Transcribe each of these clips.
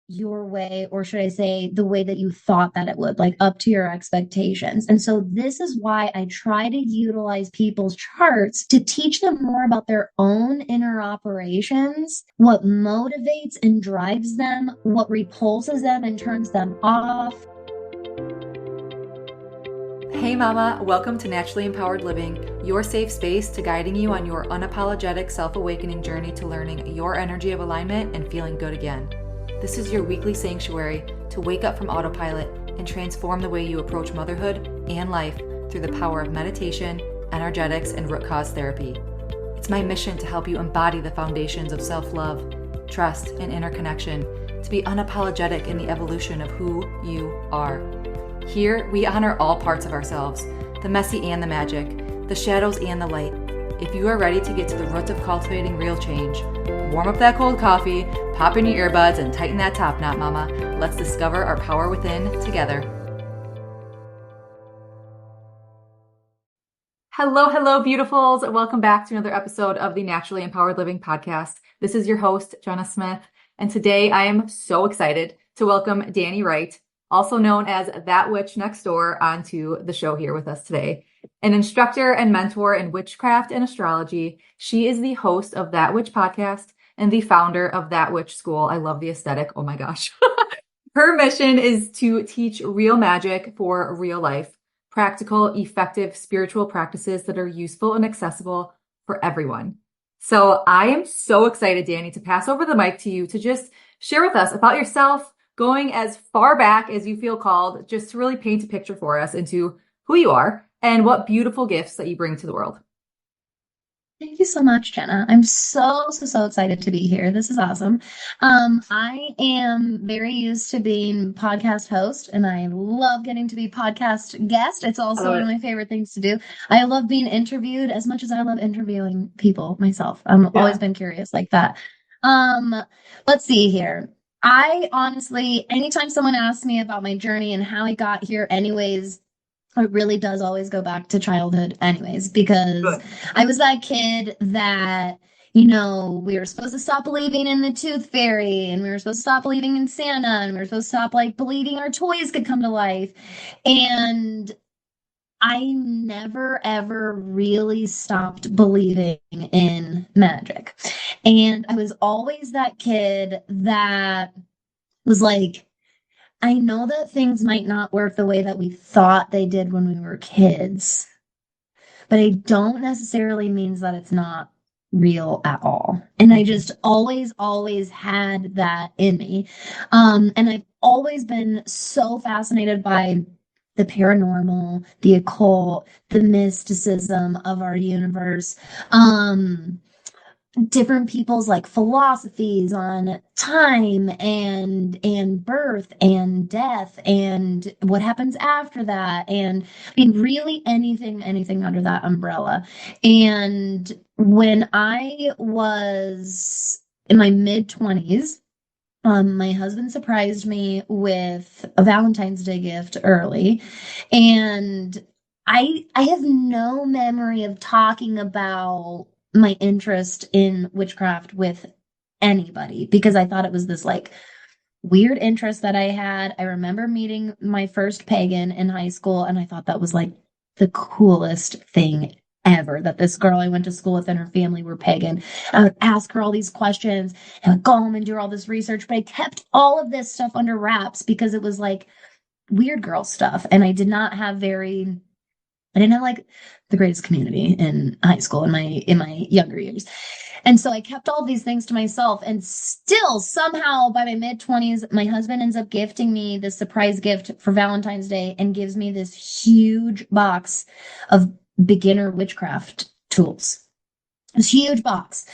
your way, or should I say the way that you thought that it would, like up to your expectations. And so this is why I try to utilize people's charts to teach them more about their own inner operations, what motivates and drives them, what repulses them and turns them off. Hey mama, welcome to Naturally Empowered Living, your safe space to guiding you on your unapologetic self-awakening journey to learning your energy of alignment and feeling good again. This is your weekly sanctuary to wake up from autopilot and transform the way you approach motherhood and life through the power of meditation, energetics, and root cause therapy. It's my mission to help you embody the foundations of self-love, trust, and inner connection to be unapologetic in the evolution of who you are. Here, we honor all parts of ourselves, the messy and the magic, the shadows and the light. If you are ready to get to the roots of cultivating real change, warm up that cold coffee, pop in your earbuds, and tighten that top knot, mama. Let's discover our power within together. Hello, beautifuls. Welcome back to another episode of the Naturally Empowered Living podcast. This is your host, Jenna Smith, and today I am so excited to welcome Dani Wright, also known as That Witch Next Door, onto the show here with us today. An instructor and mentor in witchcraft and astrology, she is the host of That Witch podcast and the founder of That Witch School. I love the aesthetic. Oh my gosh. Her mission is to teach real magic for real life, practical, effective spiritual practices that are useful and accessible for everyone. So I am so excited, Dani, to pass over the mic to you to just share with us about yourself, going as far back as you feel called, just to really paint a picture for us into who you are and what beautiful gifts that you bring to the world. Thank you so much, Jenna. I'm so excited to be here. This is awesome. I am very used to being podcast host, and I love getting to be podcast guest. It's also one of my favorite things to do. I love being interviewed as much as I love interviewing people myself. I've always been curious like that. Let's see here. I honestly, anytime someone asks me about my journey and how I got here anyways, it really does always go back to childhood anyways, because I was that kid that, we were supposed to stop believing in the tooth fairy, and we were supposed to stop believing in Santa, and we were supposed to stop believing our toys could come to life. And I never, ever really stopped believing in magic. And I was always that kid that was like, I know that things might not work the way that we thought they did when we were kids, but I don't necessarily means that it's not real at all. And I just always had that in me. And I've always been so fascinated by the paranormal, the occult, the mysticism of our universe. Different people's philosophies on time and birth and death and what happens after that, and really anything under that umbrella. And when I was in my mid-20s, my husband surprised me with a Valentine's Day gift early, and I have no memory of talking about my interest in witchcraft with anybody, because I thought it was this weird interest that I had. I remember meeting my first pagan in high school, and I thought that was the coolest thing ever, that this girl I went to school with and her family were pagan. I would ask her all these questions and I would go home and do all this research, but I kept all of this stuff under wraps because it was weird girl stuff, and I didn't have the greatest community in high school in my younger years. And so I kept all these things to myself, and still somehow by my mid-20s, my husband ends up gifting me this surprise gift for Valentine's Day and gives me this huge box of beginner witchcraft tools. This huge box.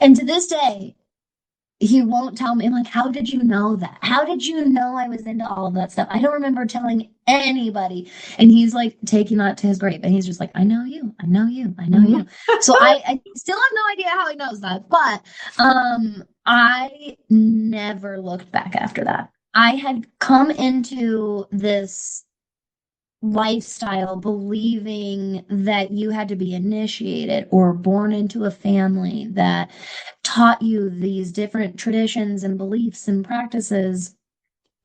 And to this day, he won't tell me. I'm like, how did you know that? How did you know I was into all of that stuff? I don't remember telling anybody. And he's taking that to his grave. And he's just like, I know you. So I still have no idea how he knows that. But I never looked back after that. I had come into this lifestyle, believing that you had to be initiated or born into a family that taught you these different traditions and beliefs and practices.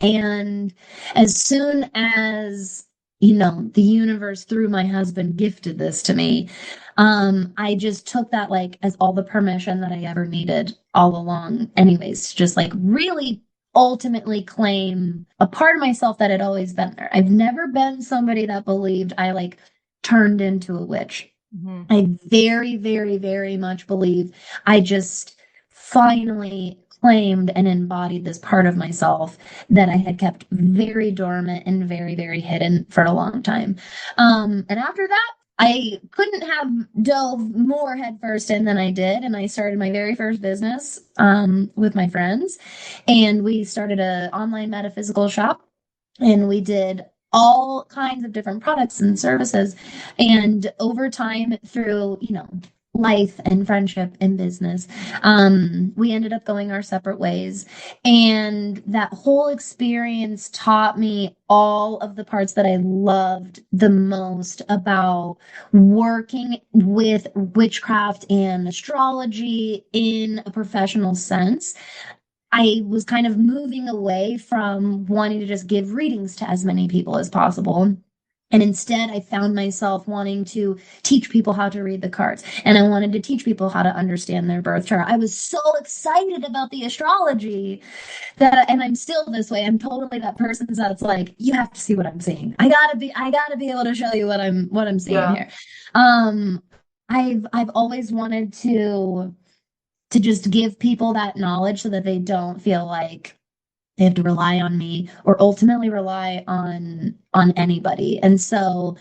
And as soon as, the universe through my husband gifted this to me, I just took that like as all the permission that I ever needed all along, anyways, just like really ultimately claim a part of myself that had always been there. I've never been somebody that believed I like turned into a witch. Mhm. I very, very, very much believe I just finally claimed and embodied this part of myself that I had kept very dormant and very, very hidden for a long time. And after that, I couldn't have dove more headfirst in than I did. And I started my very first business with my friends. And we started an online metaphysical shop. And we did all kinds of different products and services. And over time, through, life and friendship and business, we ended up going our separate ways. And that whole experience taught me all of the parts that I loved the most about working with witchcraft and astrology in a professional sense. I was kind of moving away from wanting to just give readings to as many people as possible. And instead, I found myself wanting to teach people how to read the cards. And I wanted to teach people how to understand their birth chart. I was so excited about the astrology and I'm still this way. I'm totally that person that's like, you have to see what I'm seeing. I gotta be able to show you what I'm seeing Yeah. here. Um, I've always wanted to just give people that knowledge so that they don't feel like they have to rely on me or ultimately rely on anybody. And so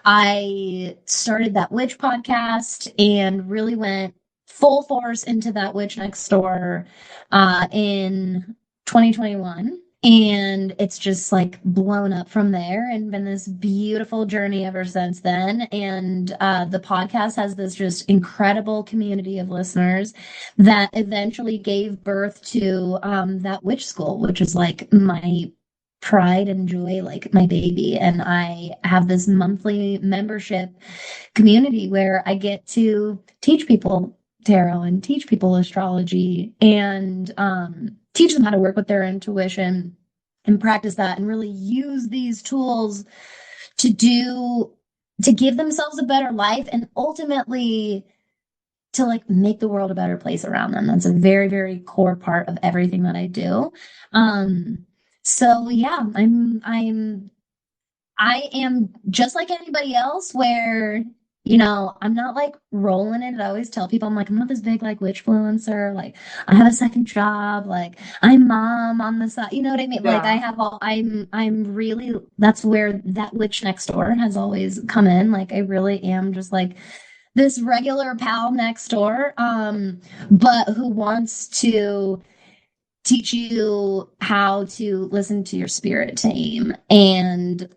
I started that witch podcast and really went full force into that witch next door in 2021. And it's just like blown up from there and been this beautiful journey ever since then. And the podcast has this just incredible community of listeners that eventually gave birth to that witch school, which is like my pride and joy, like my baby. And I have this monthly membership community where I get to teach people tarot and teach people astrology and teach them how to work with their intuition and practice that and really use these tools to do to give themselves a better life and ultimately to like make the world a better place around them. That's a very, very core part of everything that I do. So yeah, I am just like anybody else where, I'm not like rolling it. I always tell people I'm like, I'm not this big like witch influencer. Like I have a second job, like I'm mom on the side. You know what I mean? Like I Yeah. have all I'm really that's where that witch next door has always come in. Like I really am just like this regular pal next door, but who wants to teach you how to listen to your spirit team and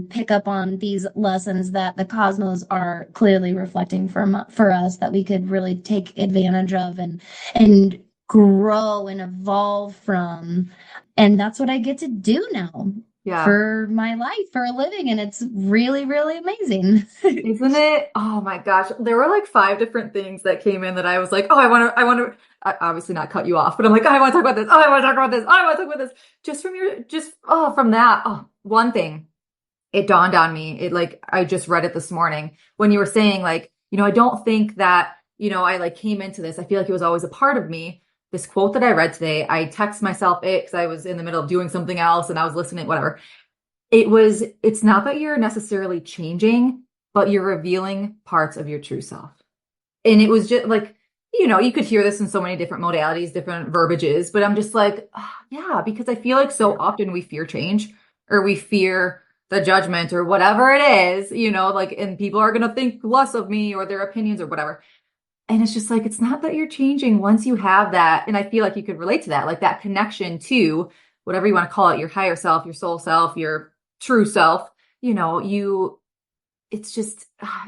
pick up on these lessons that the cosmos are clearly reflecting for us that we could really take advantage of and grow and evolve from. And that's what I get to do now Yeah. for my life for a living, and it's really, really amazing. Isn't it? Oh my gosh. There were like five different things that came in that I was like, oh, obviously not cut you off, but I'm like, oh, I want to talk about this. Oh, I want to talk about this. Oh, I want to talk about this. From that. Oh, one thing, it dawned on me. It like, I just read it this morning when you were saying like, I don't think that, I like came into this. I feel like it was always a part of me. This quote that I read today, I text myself it because I was in the middle of doing something else and I was listening, whatever. It's not that you're necessarily changing, but you're revealing parts of your true self. And it was just like, you could hear this in so many different modalities, different verbiages, but I'm just like, yeah, because I feel like so often we fear change or we fear the judgment or whatever it is, like, and people are going to think less of me or their opinions or whatever. And it's just like, it's not that you're changing once you have that. And I feel like you could relate to that, like that connection to whatever you want to call it, your higher self, your soul self, your true self, it's just,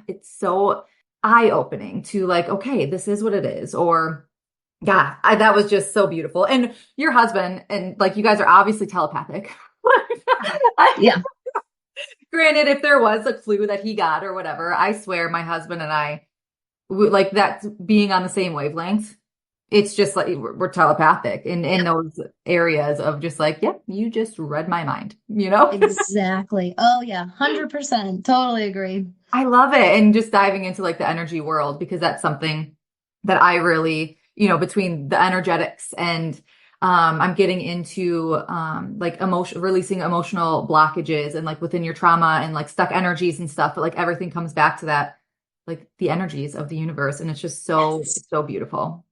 it's so eye-opening to like, okay, this is what it is. Or, yeah, that was just so beautiful. And your husband, and like, you guys are obviously telepathic. Yeah. Granted, if there was a clue that he got or whatever, I swear my husband and I, like that being on the same wavelength, it's just like we're telepathic in those areas of just like, yep, you just read my mind, you know? Exactly. Oh yeah, 100%. Totally agree. I love it. And just diving into like the energy world, because that's something that I really, between the energetics and I'm getting into like releasing emotional blockages and like within your trauma and like stuck energies and stuff. But like everything comes back to that, like the energies of the universe. And it's just so, Yes. so beautiful.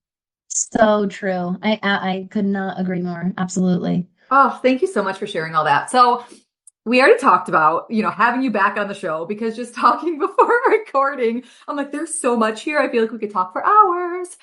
So true. I could not agree more. Absolutely. Oh, thank you so much for sharing all that. So we already talked about, having you back on the show, because just talking before recording, I'm like, there's so much here. I feel like we could talk for hours.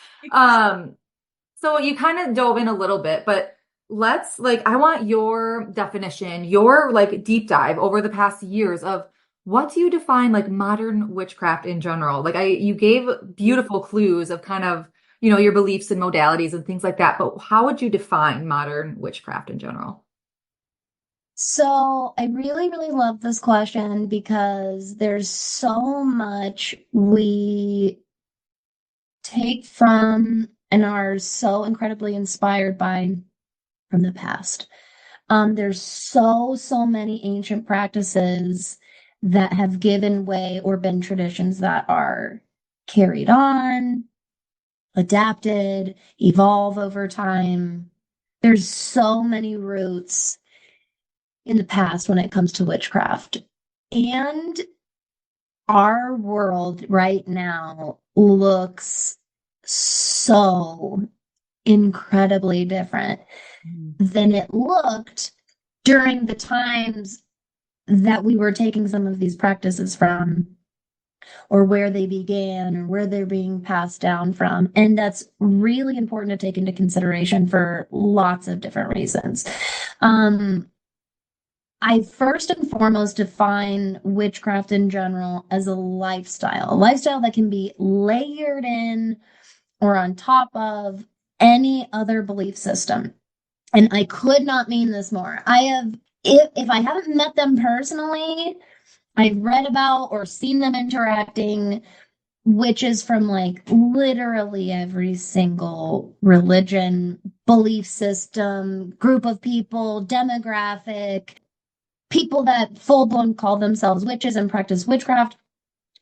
So you kind of dove in a little bit, but let's like, I want your definition, your like deep dive over the past years of what do you define like modern witchcraft in general? Like you gave beautiful clues of kind of, your beliefs and modalities and things like that, but how would you define modern witchcraft in general? So I really, really love this question because there's so much we take from and are so incredibly inspired by from the past. There's so many ancient practices that have given way or been traditions that are carried on, adapted, evolve over time. There's so many roots in the past when it comes to witchcraft. And our world right now looks so incredibly different than it looked during the times that we were taking some of these practices from, or where they began, or where they're being passed down from. And that's really important to take into consideration for lots of different reasons. Um, I first and foremost define witchcraft in general as a lifestyle that can be layered in or on top of any other belief system. And I could not mean this more. If I haven't met them personally, I've read about or seen them interacting, witches from like literally every single religion, belief system, group of people, demographic, people that full blown call themselves witches and practice witchcraft,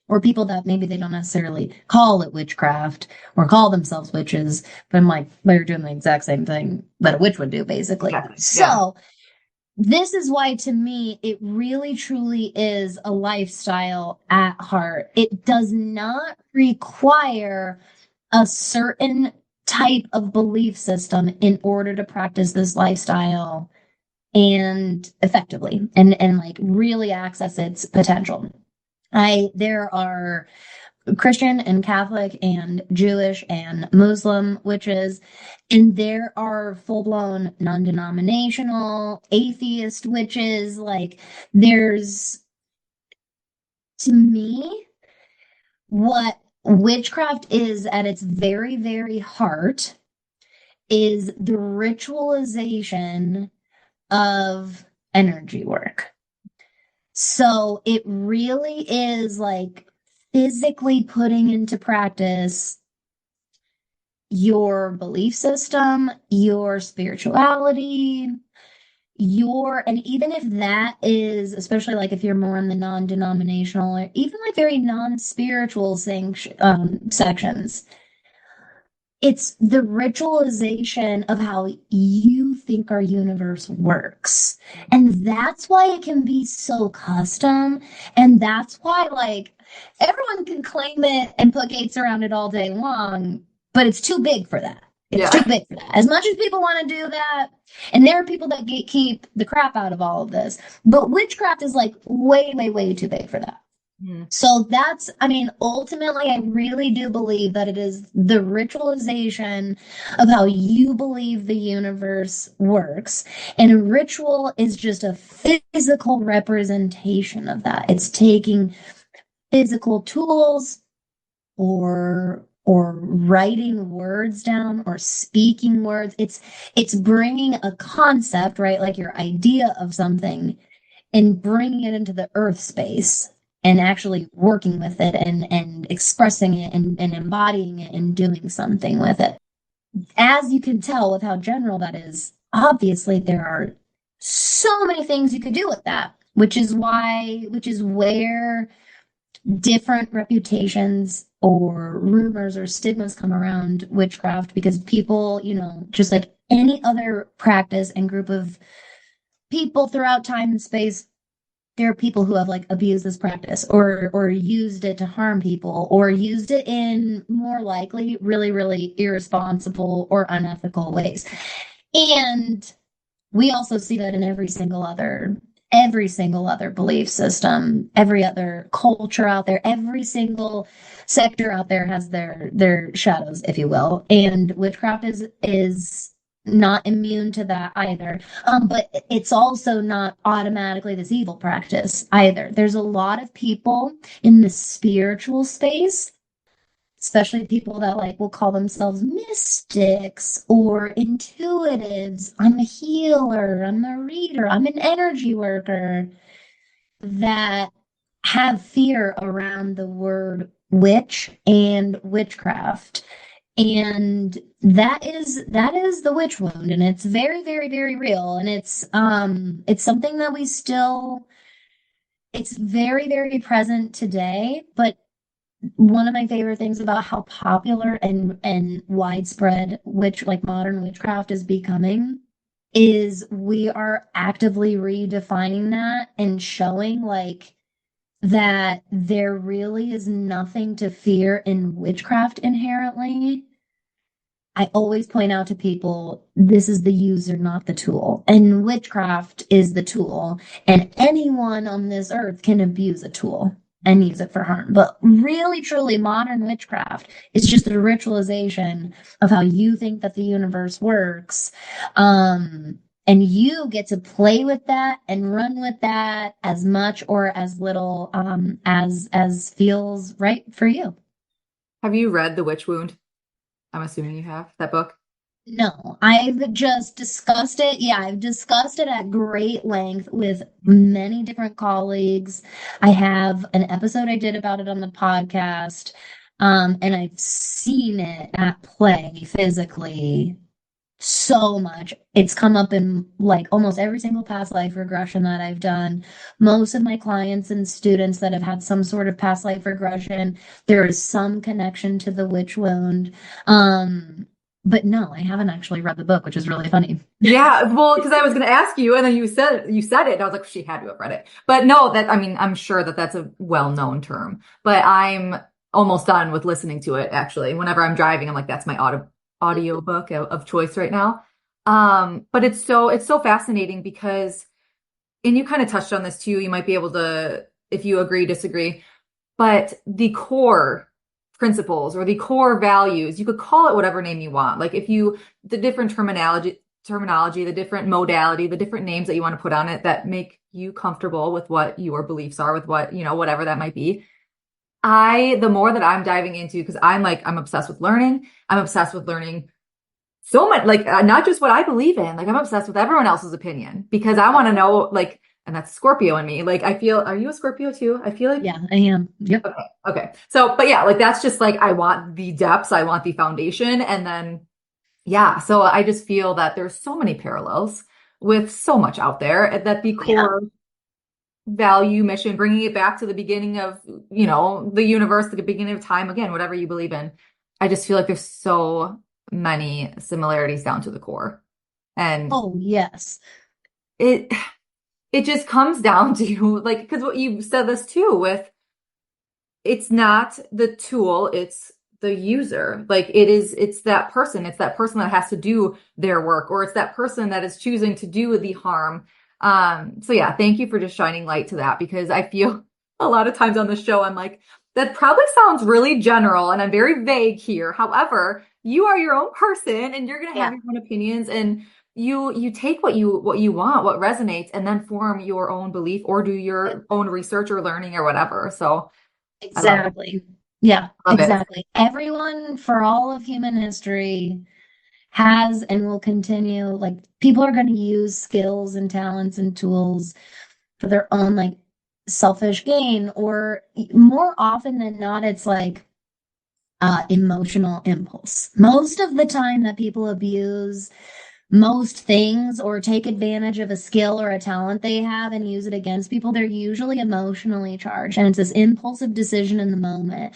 or people that maybe they don't necessarily call it witchcraft or call themselves witches, but I'm like, they're doing the exact same thing that a witch would do, basically. Exactly. Yeah. So, this is why, to me, it really truly is a lifestyle at heart. It does not require a certain type of belief system in order to practice this lifestyle and effectively and like really access its potential. There are Christian and Catholic and Jewish and Muslim witches, and there are full-blown non-denominational atheist witches. Like there's, to me, what witchcraft is at its very, very heart is the ritualization of energy work. So it really is like physically putting into practice your belief system, your spirituality, and even if that is, especially like if you're more in the non-denominational or even like very non-spiritual sections, it's the ritualization of how you think our universe works. And that's why it can be so custom. And that's why, like, everyone can claim it and put gates around it all day long, but it's too big for that. It's too Yeah. big for that. As much as people want to do that, and there are people that gatekeep the crap out of all of this, but witchcraft is like way, way, way too big for that. Mhm. So I mean, ultimately, I really do believe that it is the ritualization of how you believe the universe works. And a ritual is just a physical representation of that. It's taking physical tools or writing words down or speaking words. It's bringing a concept, right? Like your idea of something, and bringing it into the earth space and actually working with it and expressing it and embodying it and doing something with it. As you can tell with how general that is, obviously there are so many things you could do with that, which is where different reputations or rumors or stigmas come around witchcraft, because people, just like any other practice and group of people throughout time and space, there are people who have like abused this practice or used it to harm people or used it in more likely really, really irresponsible or unethical ways. And we also see that in every single other belief system, every other culture out there, every single sector out there has their shadows, if you will. And witchcraft is not immune to that either. But it's also not automatically this evil practice either. There's a lot of people in the spiritual space, especially people that like will call themselves mystics or intuitives. I'm a healer, I'm a reader, I'm an energy worker, that have fear around the word witch and witchcraft. And that is the witch wound, and it's very, very, very real. And it's something that it's very, very present today. But one of my favorite things about how popular and widespread modern witchcraft is becoming is we are actively redefining that and showing like that there really is nothing to fear in witchcraft inherently. I always point out to people, this is the user, not the tool. And witchcraft is the tool. And anyone on this earth can abuse a tool and use it for harm. But really, truly, modern witchcraft is just a ritualization of how you think that the universe works. And you get to play with that and run with that as much or as little as feels right for you. Have you read The Witch Wound? I'm assuming you have that book. No, I've just discussed it. Yeah, I've discussed it at great length with many different colleagues. I have an episode I did about it on the podcast, and I've seen it at play physically so much. It's come up in like almost every single past life regression that I've done. Most of my clients and students that have had some sort of past life regression, there is some connection to the witch wound. But no, I haven't actually read the book, which is really funny. Yeah, well, because I was going to ask you, and then you said it, and I was like, she had to have read it. But no, I mean, I'm sure that that's a well-known term. But I'm almost done with listening to it. Actually, whenever I'm driving, I'm like, that's my audio book of choice right now. But it's so fascinating because, and you kind of touched on this too. You might be able to, if you agree, disagree, but the core principles or the core values, you could call it whatever name you want. Like the different terminology, the different modality, the different names that you want to put on it that make you comfortable with what your beliefs are, with what, whatever that might be. The more that I'm diving into, because I'm obsessed with learning. I'm obsessed with learning so much, like not just what I believe in, like I'm obsessed with everyone else's opinion because I want to know, like, and that's Scorpio in me. Like, are you a Scorpio too? I feel like. Yeah, I am. Yep. Okay. So, but yeah, like that's just like, I want the depths, I want the foundation. And then, yeah, so I just feel that there's so many parallels with so much out there that the core value, mission, bringing it back to the beginning of, the universe, the beginning of time, again, whatever you believe in. I just feel like there's so many similarities down to the core. And oh, yes. It just comes down to like, because what you said this too with, it's not the tool, it's the user. Like it's that person that has to do their work, or it's that person that is choosing to do the harm. So yeah, thank you for just shining light to that, because I feel a lot of times on the show, I'm like, that probably sounds really general and I'm very vague here. However, you are your own person and you're going to have your own opinions, and you take what you want, what resonates, and then form your own belief or do your own research or learning or whatever. So exactly. Yeah, love exactly. It. Everyone for all of human history has and will continue, like people are going to use skills and talents and tools for their own like selfish gain, or more often than not, it's like emotional impulse. Most of the time that people abuse most things or take advantage of a skill or a talent they have and use it against people, they're usually emotionally charged. And it's this impulsive decision in the moment.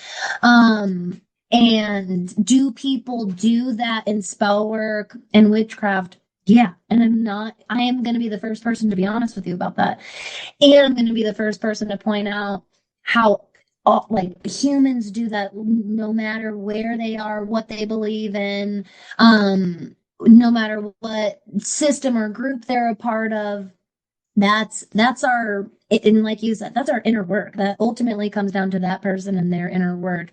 And do people do that in spell work and witchcraft? Yeah. And I am going to be the first person to be honest with you about that. And I'm going to be the first person to point out how like humans do that no matter where they are, what they believe in, no matter what system or group they're a part of. That's our, and like you said, that's our inner work. That ultimately comes down to that person and their inner work.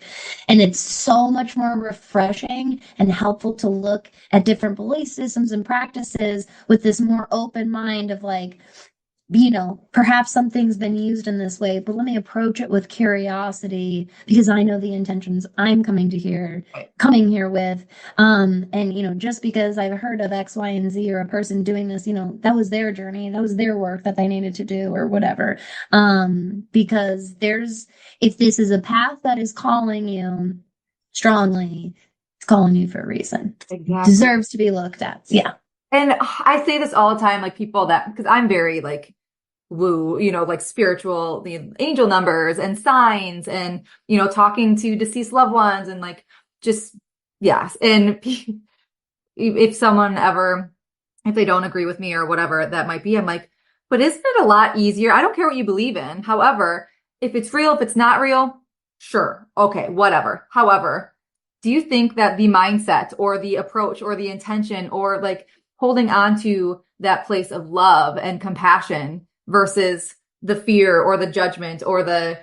And it's so much more refreshing and helpful to look at different belief systems and practices with this more open mind of like, perhaps something's been used in this way, but let me approach it with curiosity because I know the intentions I'm coming here with. And just because I've heard of X, Y, and Z or a person doing this, that was their journey, that was their work that they needed to do or whatever. Because if this is a path that is calling you strongly, it's calling you for a reason. Exactly. It deserves to be looked at. Yeah. And I say this all the time, like people because I'm very like woo, like spiritual, the angel numbers and signs and, talking to deceased loved ones and like, just, yes. And if someone if they don't agree with me or whatever that might be, I'm like, but isn't it a lot easier? I don't care what you believe in. However, if it's real, if it's not real, sure. Okay, whatever. However, do you think that the mindset or the approach or the intention or like holding on to that place of love and compassion versus the fear or the judgment or the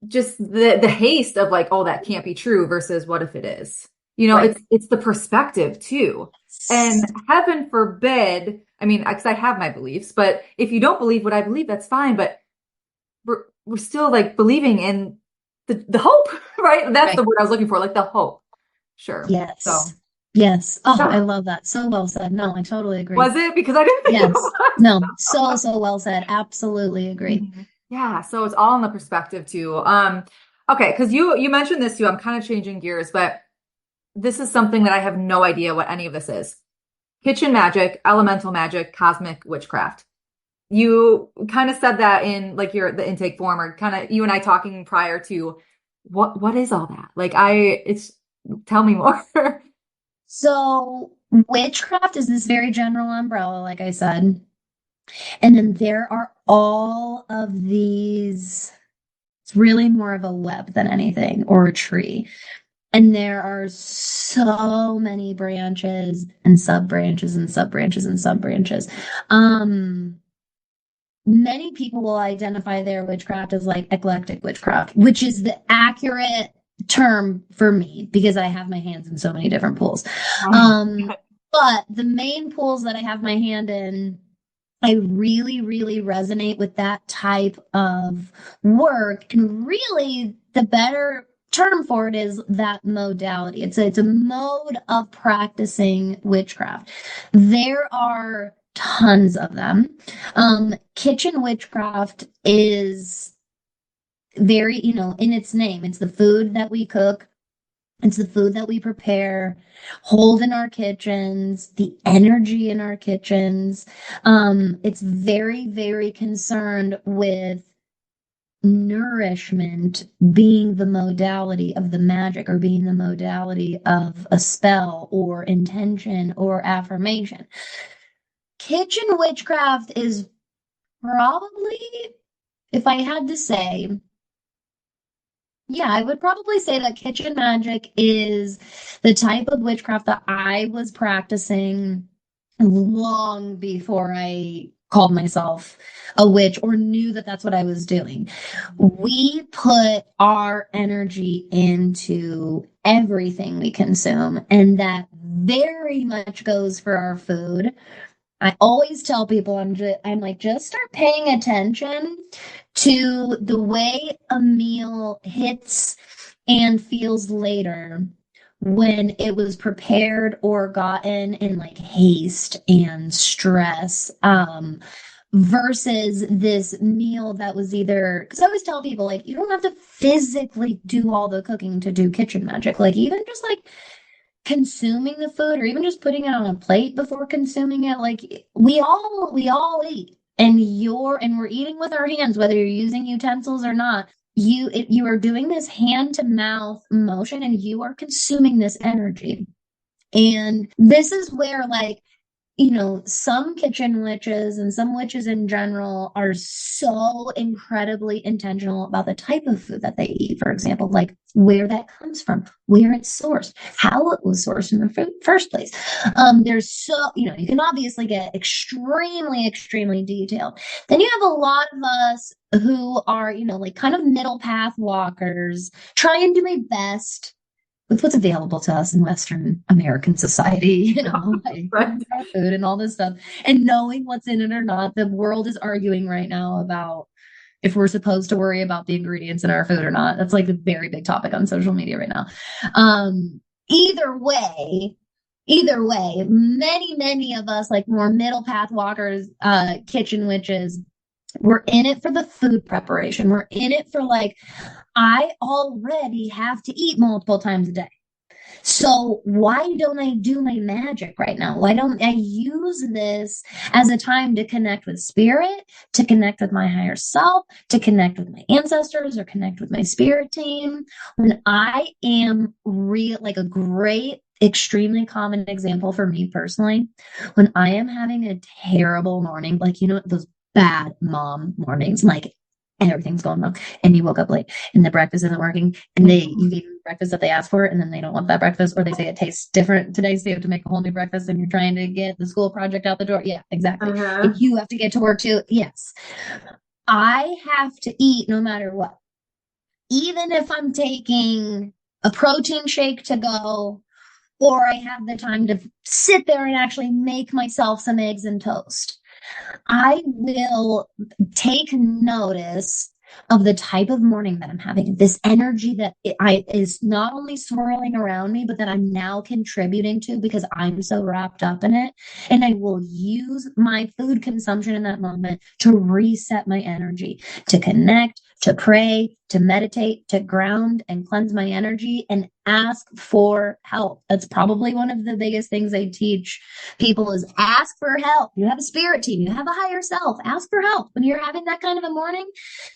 haste of like, oh, that can't be true versus what if it is? Right. It's the perspective too. And heaven forbid, I mean, because I have my beliefs, but if you don't believe what I believe, that's fine. But we're still like believing in the hope, right? That's the word I was looking for, like the hope. Sure. Yes. So yes. Oh, yeah. I love that. So well said. No, I totally agree. Was it? Because I didn't think it Yes. was. No, so well said. Absolutely agree. Mm-hmm. Yeah. So it's all in the perspective too. Okay. Because you mentioned this too. I'm kind of changing gears, but this is something that I have no idea what any of this is. Kitchen magic, elemental magic, cosmic witchcraft. You kind of said that in like the intake form, or kind of you and I talking prior to what is all that? Like tell me more. So witchcraft is this very general umbrella, like I said. And then there are all of these, it's really more of a web than anything, or a tree. And there are so many branches and sub branches and sub branches and sub branches. Many people will identify their witchcraft as like eclectic witchcraft, which is the accurate term for me because I have my hands in so many different pools. But the main pools that I have my hand in, I really, really resonate with that type of work. And really, the better term for it is that modality. It's a mode of practicing witchcraft. There are tons of them. Kitchen witchcraft is very, in its name, it's the food that we cook. It's the food that we prepare, hold in our kitchens, the energy in our kitchens. It's very, very concerned with nourishment being the modality of the magic or being the modality of a spell or intention or affirmation. Kitchen witchcraft is probably, if I had to say, yeah, I would probably say that kitchen magic is the type of witchcraft that I was practicing long before I called myself a witch or knew that that's what I was doing. We put our energy into everything we consume, and that very much goes for our food. I always tell people I'm like, just start paying attention to the way a meal hits and feels later when it was prepared or gotten in like haste and stress, versus this meal that was either, because I always tell people, like, you don't have to physically do all the cooking to do kitchen magic. Like, even just like consuming the food or even just putting it on a plate before consuming it, like we all eat. And we're eating with our hands, whether you're using utensils or not. You are doing this hand to mouth motion and you are consuming this energy. And this is where, like, some kitchen witches and some witches in general are so incredibly intentional about the type of food that they eat, for example, like where that comes from, where it's sourced, how it was sourced in the first place. You can obviously get extremely, extremely detailed. Then you have a lot of us who are, like kind of middle path walkers, try and do my best with what's available to us in Western American society, like Right. our food and all this stuff, and knowing what's in it or not. The world is arguing right now about if we're supposed to worry about the ingredients in our food or not. That's like a very big topic on social media right now. Um, either way, either way, many of us, like more middle path walkers, kitchen witches, we're in it for the food preparation. We're in it for like, I already have to eat multiple times a day. So why don't I do my magic right now? Why don't I use this as a time to connect with spirit, to connect with my higher self, to connect with my ancestors or connect with my spirit team? When I am real, like a great, extremely common example for me personally, when I am having a terrible morning, like, those bad mom mornings, like everything's going wrong and you woke up late and the breakfast isn't working and you gave them breakfast that they asked for and then they don't want that breakfast, or they say it tastes different today, so you have to make a whole new breakfast and you're trying to get the school project out the door. Yeah, exactly. Uh-huh. If you have to get to work too, yes, I have to eat no matter what. Even if I'm taking a protein shake to go, or I have the time to sit there and actually make myself some eggs and toast, I will take notice of the type of morning that I'm having, this energy that is not only swirling around me, but that I'm now contributing to because I'm so wrapped up in it. And I will use my food consumption in that moment to reset my energy, to connect, to pray, to meditate, to ground and cleanse my energy and ask for help. That's probably one of the biggest things I teach people is ask for help. You have a spirit team, you have a higher self, ask for help. When you're having that kind of a morning,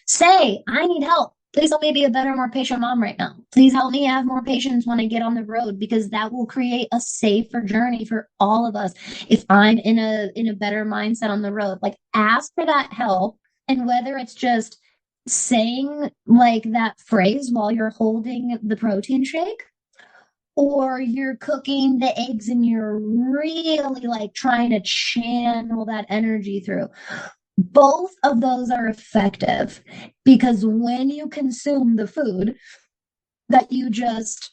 say, I need help. Please help me be a better, more patient mom right now. Please help me have more patience when I get on the road, because that will create a safer journey for all of us. If I'm in a better mindset on the road, like ask for that help. And whether it's just saying like that phrase while you're holding the protein shake, or you're cooking the eggs and you're really like trying to channel that energy through. Both of those are effective because when you consume the food that you just,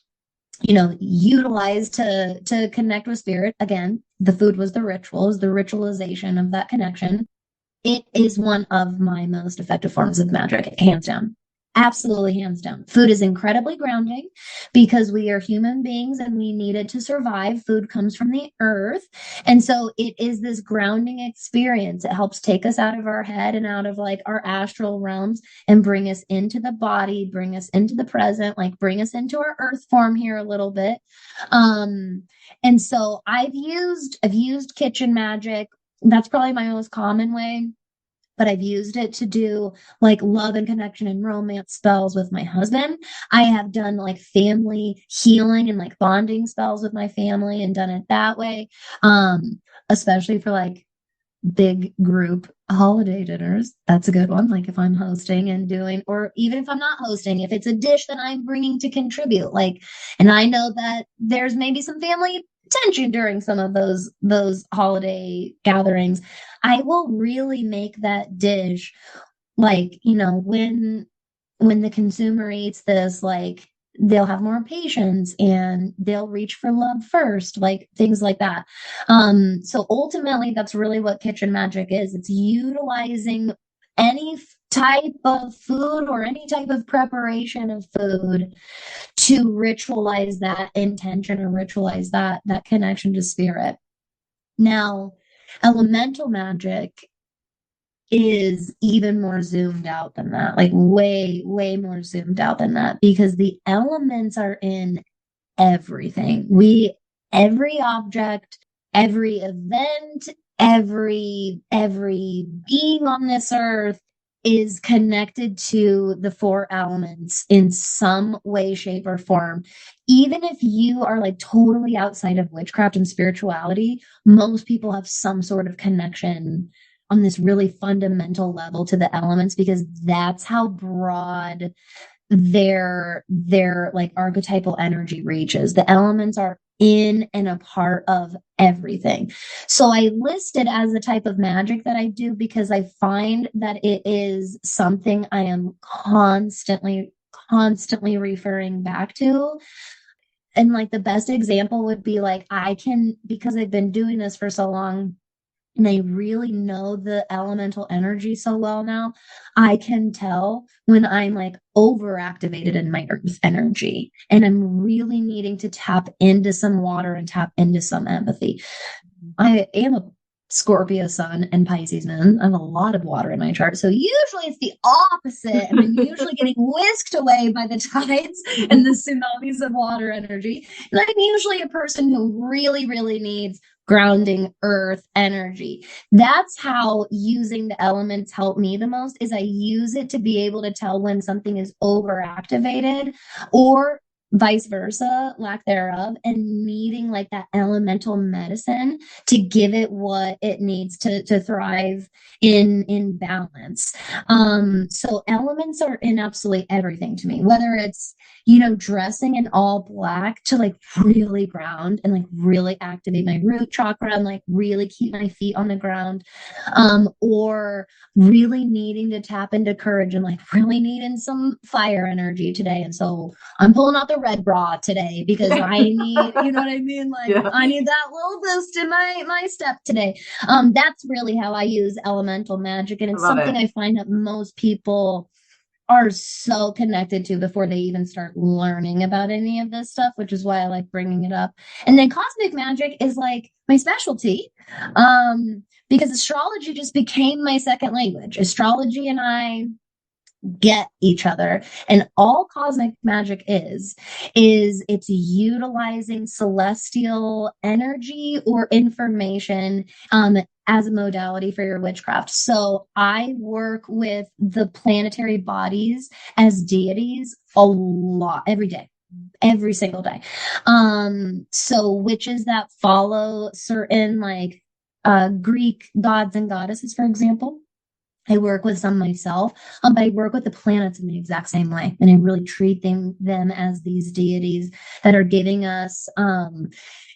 utilize to connect with spirit, again, the food was the ritual, is the ritualization of that connection. It is one of my most effective forms of magic, hands down. Absolutely, hands down. Food is incredibly grounding because we are human beings and we need it to survive. Food comes from the earth. And so it is this grounding experience. It helps take us out of our head and out of like our astral realms and bring us into the body, bring us into the present, like bring us into our earth form here a little bit. Um, and so I've used kitchen magic. That's probably my most common way, but I've used it to do like love and connection and romance spells with my husband. I have done like family healing and like bonding spells with my family and done it that way. Especially for like big group holiday dinners. That's a good one. Like if I'm hosting and doing, or even if I'm not hosting, if it's a dish that I'm bringing to contribute, like, and I know that there's maybe some family tension during some of those holiday gatherings, I will really make that dish like, when the consumer eats this, like they'll have more patience and they'll reach for love first, like things like that. So ultimately, that's really what kitchen magic is. It's utilizing any type of food or any type of preparation of food to ritualize that intention or ritualize that connection to spirit. Now, elemental magic is even more zoomed out than that, like way, way more zoomed out than that, because the elements are in everything. Every object, every event, every being on this earth is connected to the four elements in some way, shape, or form. Even if you are like totally outside of witchcraft and spirituality, most people have some sort of connection on this really fundamental level to the elements, because that's how broad their like archetypal energy reaches. The elements are in and a part of everything. So I list it as the type of magic that I do because I find that it is something I am constantly referring back to. And like the best example would be like I can, because I've been doing this for so long and I really know the elemental energy so well now, I can tell when I'm like overactivated in my earth energy and I'm really needing to tap into some water and tap into some empathy. I am a Scorpio sun and Pisces moon. I have a lot of water in my chart. So usually it's the opposite. And I'm usually getting whisked away by the tides and the tsunamis of water energy. And I'm usually a person who really, really needs grounding earth energy. That's how using the elements help me the most, is I use it to be able to tell when something is overactivated or vice versa, lack thereof, and needing like that elemental medicine to give it what it needs to thrive in balance. So elements are in absolutely everything to me, whether it's, you know, dressing in all black to like really ground and like really activate my root chakra and like really keep my feet on the ground, or really needing to tap into courage and like really needing some fire energy today. And so I'm pulling out the red bra today because I need, you know what I mean? Like Yeah. I need that little boost in my step today. That's really how I use elemental magic. And I it's love something it. I find that most people are so connected to before they even start learning about any of this stuff, which is why I like bringing it up. And then cosmic magic is like my specialty, because astrology just became my second language. Astrology and I get each other, and all cosmic magic is it's utilizing celestial energy or information as a modality for your witchcraft. So I work with the planetary bodies as deities a lot, every day, every single day. So witches that follow certain like Greek gods and goddesses, for example, I work with some myself, but I work with the planets in the exact same way. And I really treat them as these deities that are giving us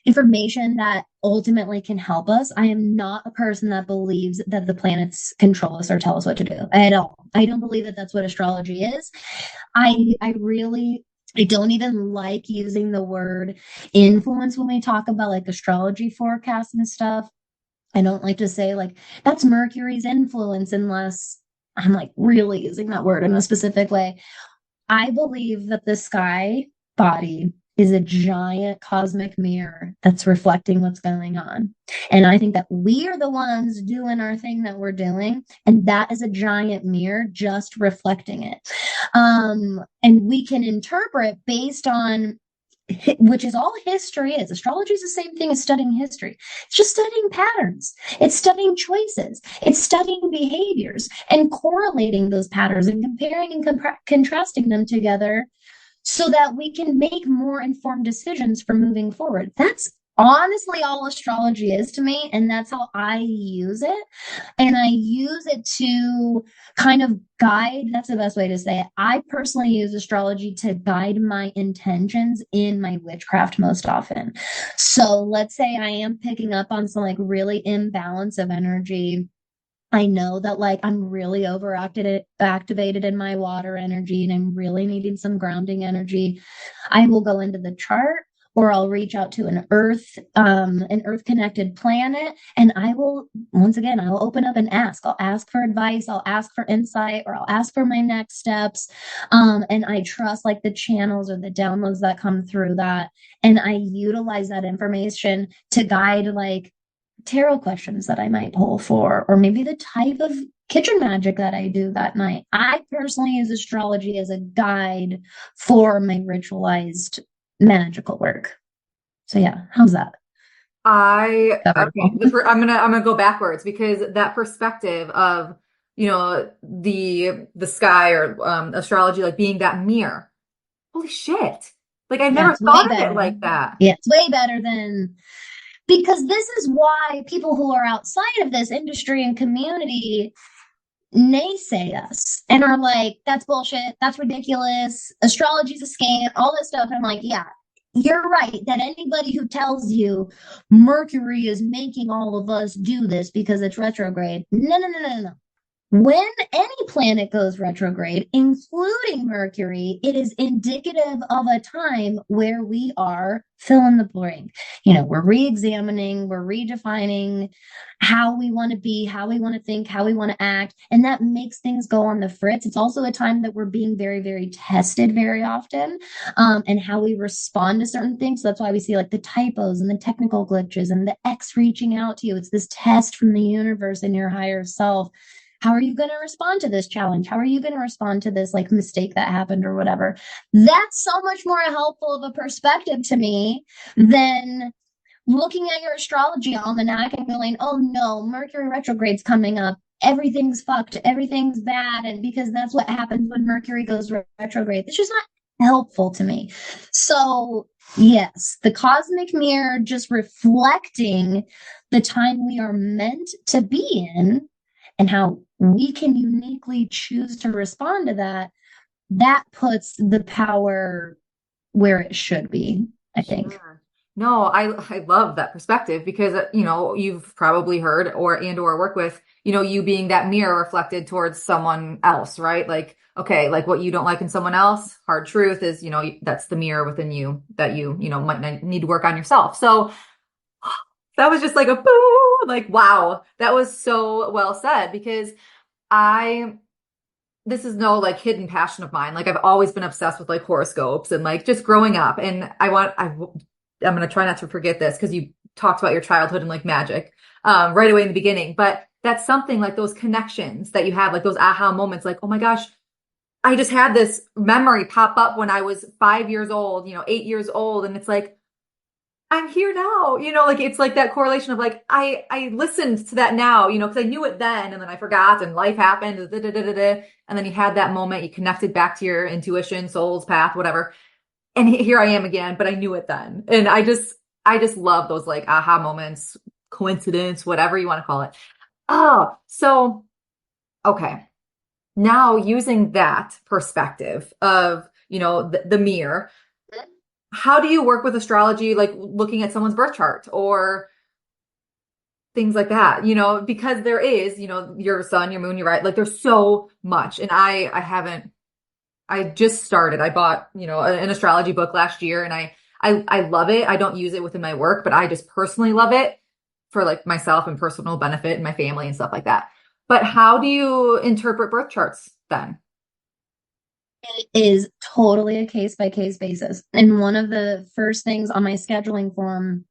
information that ultimately can help us. I am not a person that believes that the planets control us or tell us what to do at all. I don't believe that that's what astrology is. I really, I don't even like using the word influence when we talk about like astrology forecasts and stuff. I don't like to say like that's Mercury's influence unless I'm like really using that word in a specific way. I believe that the sky body is a giant cosmic mirror that's reflecting what's going on. And I think that we are the ones doing our thing that we're doing. And that is a giant mirror just reflecting it. And we can interpret based on, which is all history is. Astrology is the same thing as studying history. It's just studying patterns. It's studying choices. It's studying behaviors and correlating those patterns and comparing and contrasting them together so that we can make more informed decisions for moving forward. That's honestly all astrology is to me. And that's how I use it. And I use it to kind of guide. That's the best way to say it. I personally use astrology to guide my intentions in my witchcraft most often. So let's say I am picking up on some like really imbalance of energy. I know that like I'm really overacted activated in my water energy and I'm really needing some grounding energy. I will go into the chart or I'll reach out to an earth connected planet, and I will, once again, I'll open up and ask. I'll ask for advice, I'll ask for insight, or I'll ask for my next steps. And I trust like the channels or the downloads that come through that. And I utilize that information to guide like tarot questions that I might pull for, or maybe the type of kitchen magic that I do that night. I personally use astrology as a guide for my ritualized magical work. So yeah, how's that? Covered. Okay, I'm gonna go backwards because that perspective of, the sky or astrology like being that mirror. Holy shit. Like I've Yeah, never it's way thought of it better. like that. Yeah, it's way better than because this is why people who are outside of this industry and community naysay us and are like, that's bullshit, that's ridiculous, astrology's a scam, all this stuff. And I'm like, yeah, you're right that anybody who tells you Mercury is making all of us do this because it's retrograde. No, no, no, no, no. When any planet goes retrograde, including Mercury, it is indicative of a time where we are fill in the blank. We're re-examining, we're redefining how we want to be, how we want to think, how we want to act, and that makes things go on the fritz. It's also a time that we're being very, very tested very often, and how we respond to certain things. So that's why we see like the typos and the technical glitches and the X reaching out to you. It's this test from the universe and your higher self. How are you going to respond to this challenge? How are you going to respond to this like mistake that happened or whatever? That's so much more helpful of a perspective to me than looking at your astrology almanac and going, oh no, Mercury retrograde's coming up. Everything's fucked. Everything's bad. And because that's what happens when Mercury goes retrograde. It's just not helpful to me. So, yes, the cosmic mirror just reflecting the time we are meant to be in and how we can uniquely choose to respond to that, that puts the power where it should be, I think. Sure. No, I love that perspective because you've probably heard or work with, you being that mirror reflected towards someone else, right? Like, okay, like what you don't like in someone else, hard truth is, that's the mirror within you that you might need to work on yourself. So that was just like a boo, like wow, that was so well said because I this is no like hidden passion of mine. Like I've always been obsessed with like horoscopes and like just growing up. And I'm going to try not to forget this because you talked about your childhood and like magic right away in the beginning. But that's something like those connections that you have, like those aha moments, like, oh my gosh, I just had this memory pop up when I was 5 years old, 8 years old. And it's like, I'm here now, like it's like that correlation of like I listened to that now, because I knew it then and then I forgot and life happened, and then you had that moment, you connected back to your intuition, soul's path, whatever. And here I am again, but I knew it then. And I just love those like aha moments, coincidence, whatever you want to call it. Oh, so okay. Now using that perspective of, the mirror, how do you work with astrology, like looking at someone's birth chart or things like that, because there is, your sun, your moon, you're right. Like there's so much. And I just started, I bought, an astrology book last year and I love it. I don't use it within my work, but I just personally love it for like myself and personal benefit and my family and stuff like that. But how do you interpret birth charts then? It is totally a case by case basis. And one of the first things on my scheduling form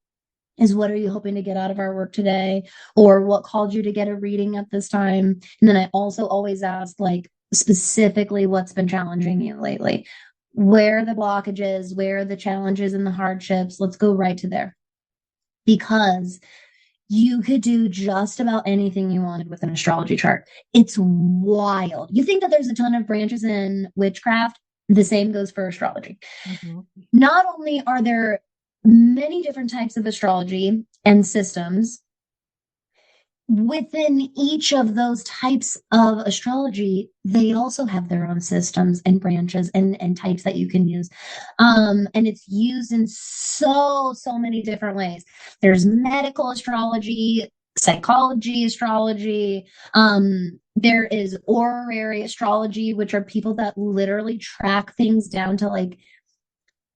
is what are you hoping to get out of our work today? Or what called you to get a reading at this time? And then I also always ask, like, specifically what's been challenging you lately? Where are the blockages? Where are the challenges and the hardships? Let's go right to there. Because you could do just about anything you wanted with an astrology chart. It's wild. You think that there's a ton of branches in witchcraft, the same goes for astrology. Mm-hmm. Not only are there many different types of astrology and systems, within each of those types of astrology, they also have their own systems and branches and types that you can use. And it's used in so many different ways. There's medical astrology, psychology astrology. There is horary astrology, which are people that literally track things down to like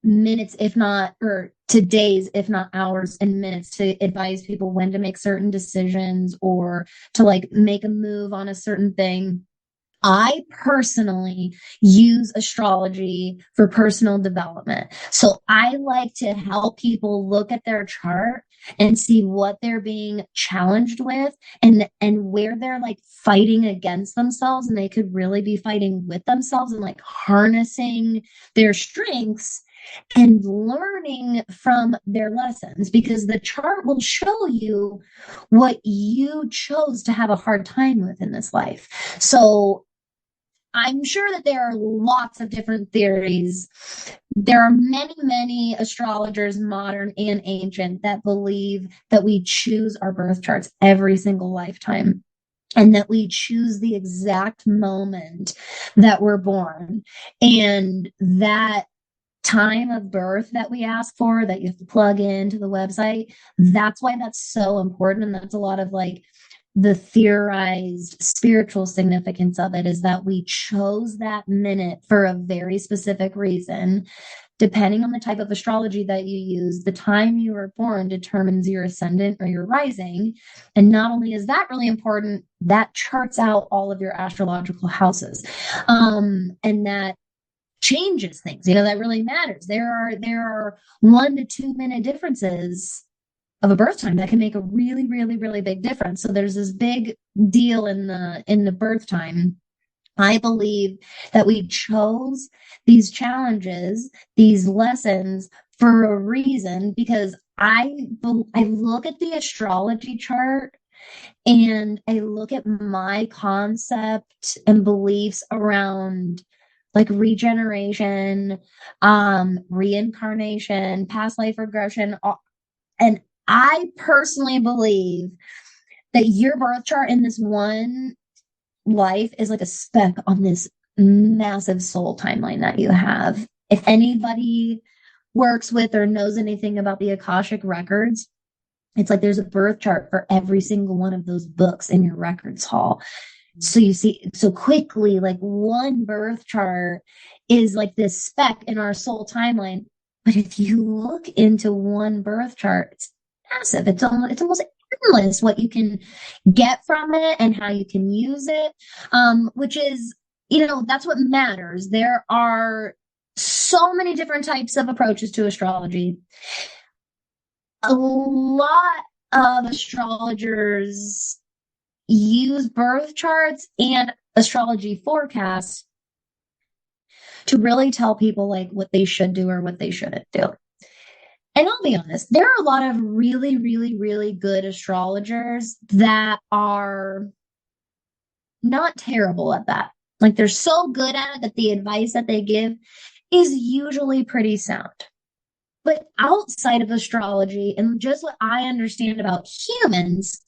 minutes, if not, or to days, if not hours and minutes to advise people when to make certain decisions or to like make a move on a certain thing. I personally use astrology for personal development. So I like to help people look at their chart and see what they're being challenged with and where they're like fighting against themselves, and they could really be fighting with themselves and like harnessing their strengths and learning from their lessons, because the chart will show you what you chose to have a hard time with in this life. So I'm sure that there are lots of different theories. There are many, many astrologers, modern and ancient, that believe that we choose our birth charts every single lifetime, and that we choose the exact moment that we're born. And that time of birth that we ask for, that you have to plug into the website, that's why that's so important. And that's a lot of like the theorized spiritual significance of it, is that we chose that minute for a very specific reason. Depending on the type of astrology that you use, the time you were born determines your ascendant or your rising. And not only is that really important, that charts out all of your astrological houses. And that changes things. That really matters. There are 1 to 2 minute differences of a birth time that can make a really, really, really big difference. So there's this big deal in the birth time. I believe that we chose these challenges, these lessons, for a reason, because I look at the astrology chart and I look at my concept and beliefs around like regeneration, reincarnation, past life regression, and I personally believe that your birth chart in this one life is like a speck on this massive soul timeline that you have. If anybody works with or knows anything about the Akashic records, it's like there's a birth chart for every single one of those books in your records hall. So you see, so quickly, like one birth chart is like this speck in our soul timeline. But if you look into one birth chart, it's massive. It's almost endless what you can get from it and how you can use it. Which is, that's what matters. There are so many different types of approaches to astrology. A lot of astrologers use birth charts and astrology forecasts to really tell people like what they should do or what they shouldn't do. And I'll be honest, there are a lot of really, really, really good astrologers that are not terrible at that. Like they're so good at it that the advice that they give is usually pretty sound. But outside of astrology and just what I understand about humans,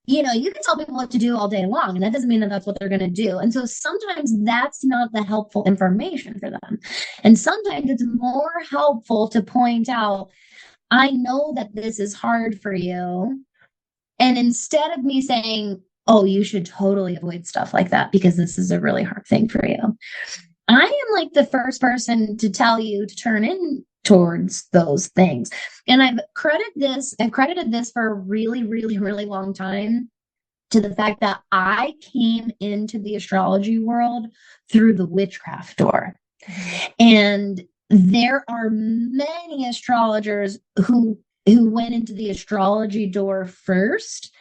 you can tell people what to do all day long, and that doesn't mean that that's what they're going to do. And so sometimes that's not the helpful information for them. And sometimes it's more helpful to point out, I know that this is hard for you. And instead of me saying, oh, you should totally avoid stuff like that because this is a really hard thing for you, I am like the first person to tell you to turn in towards those things. And I've credited this for a really, really, really long time to the fact that I came into the astrology world through the witchcraft door. And there are many astrologers who went into the astrology door first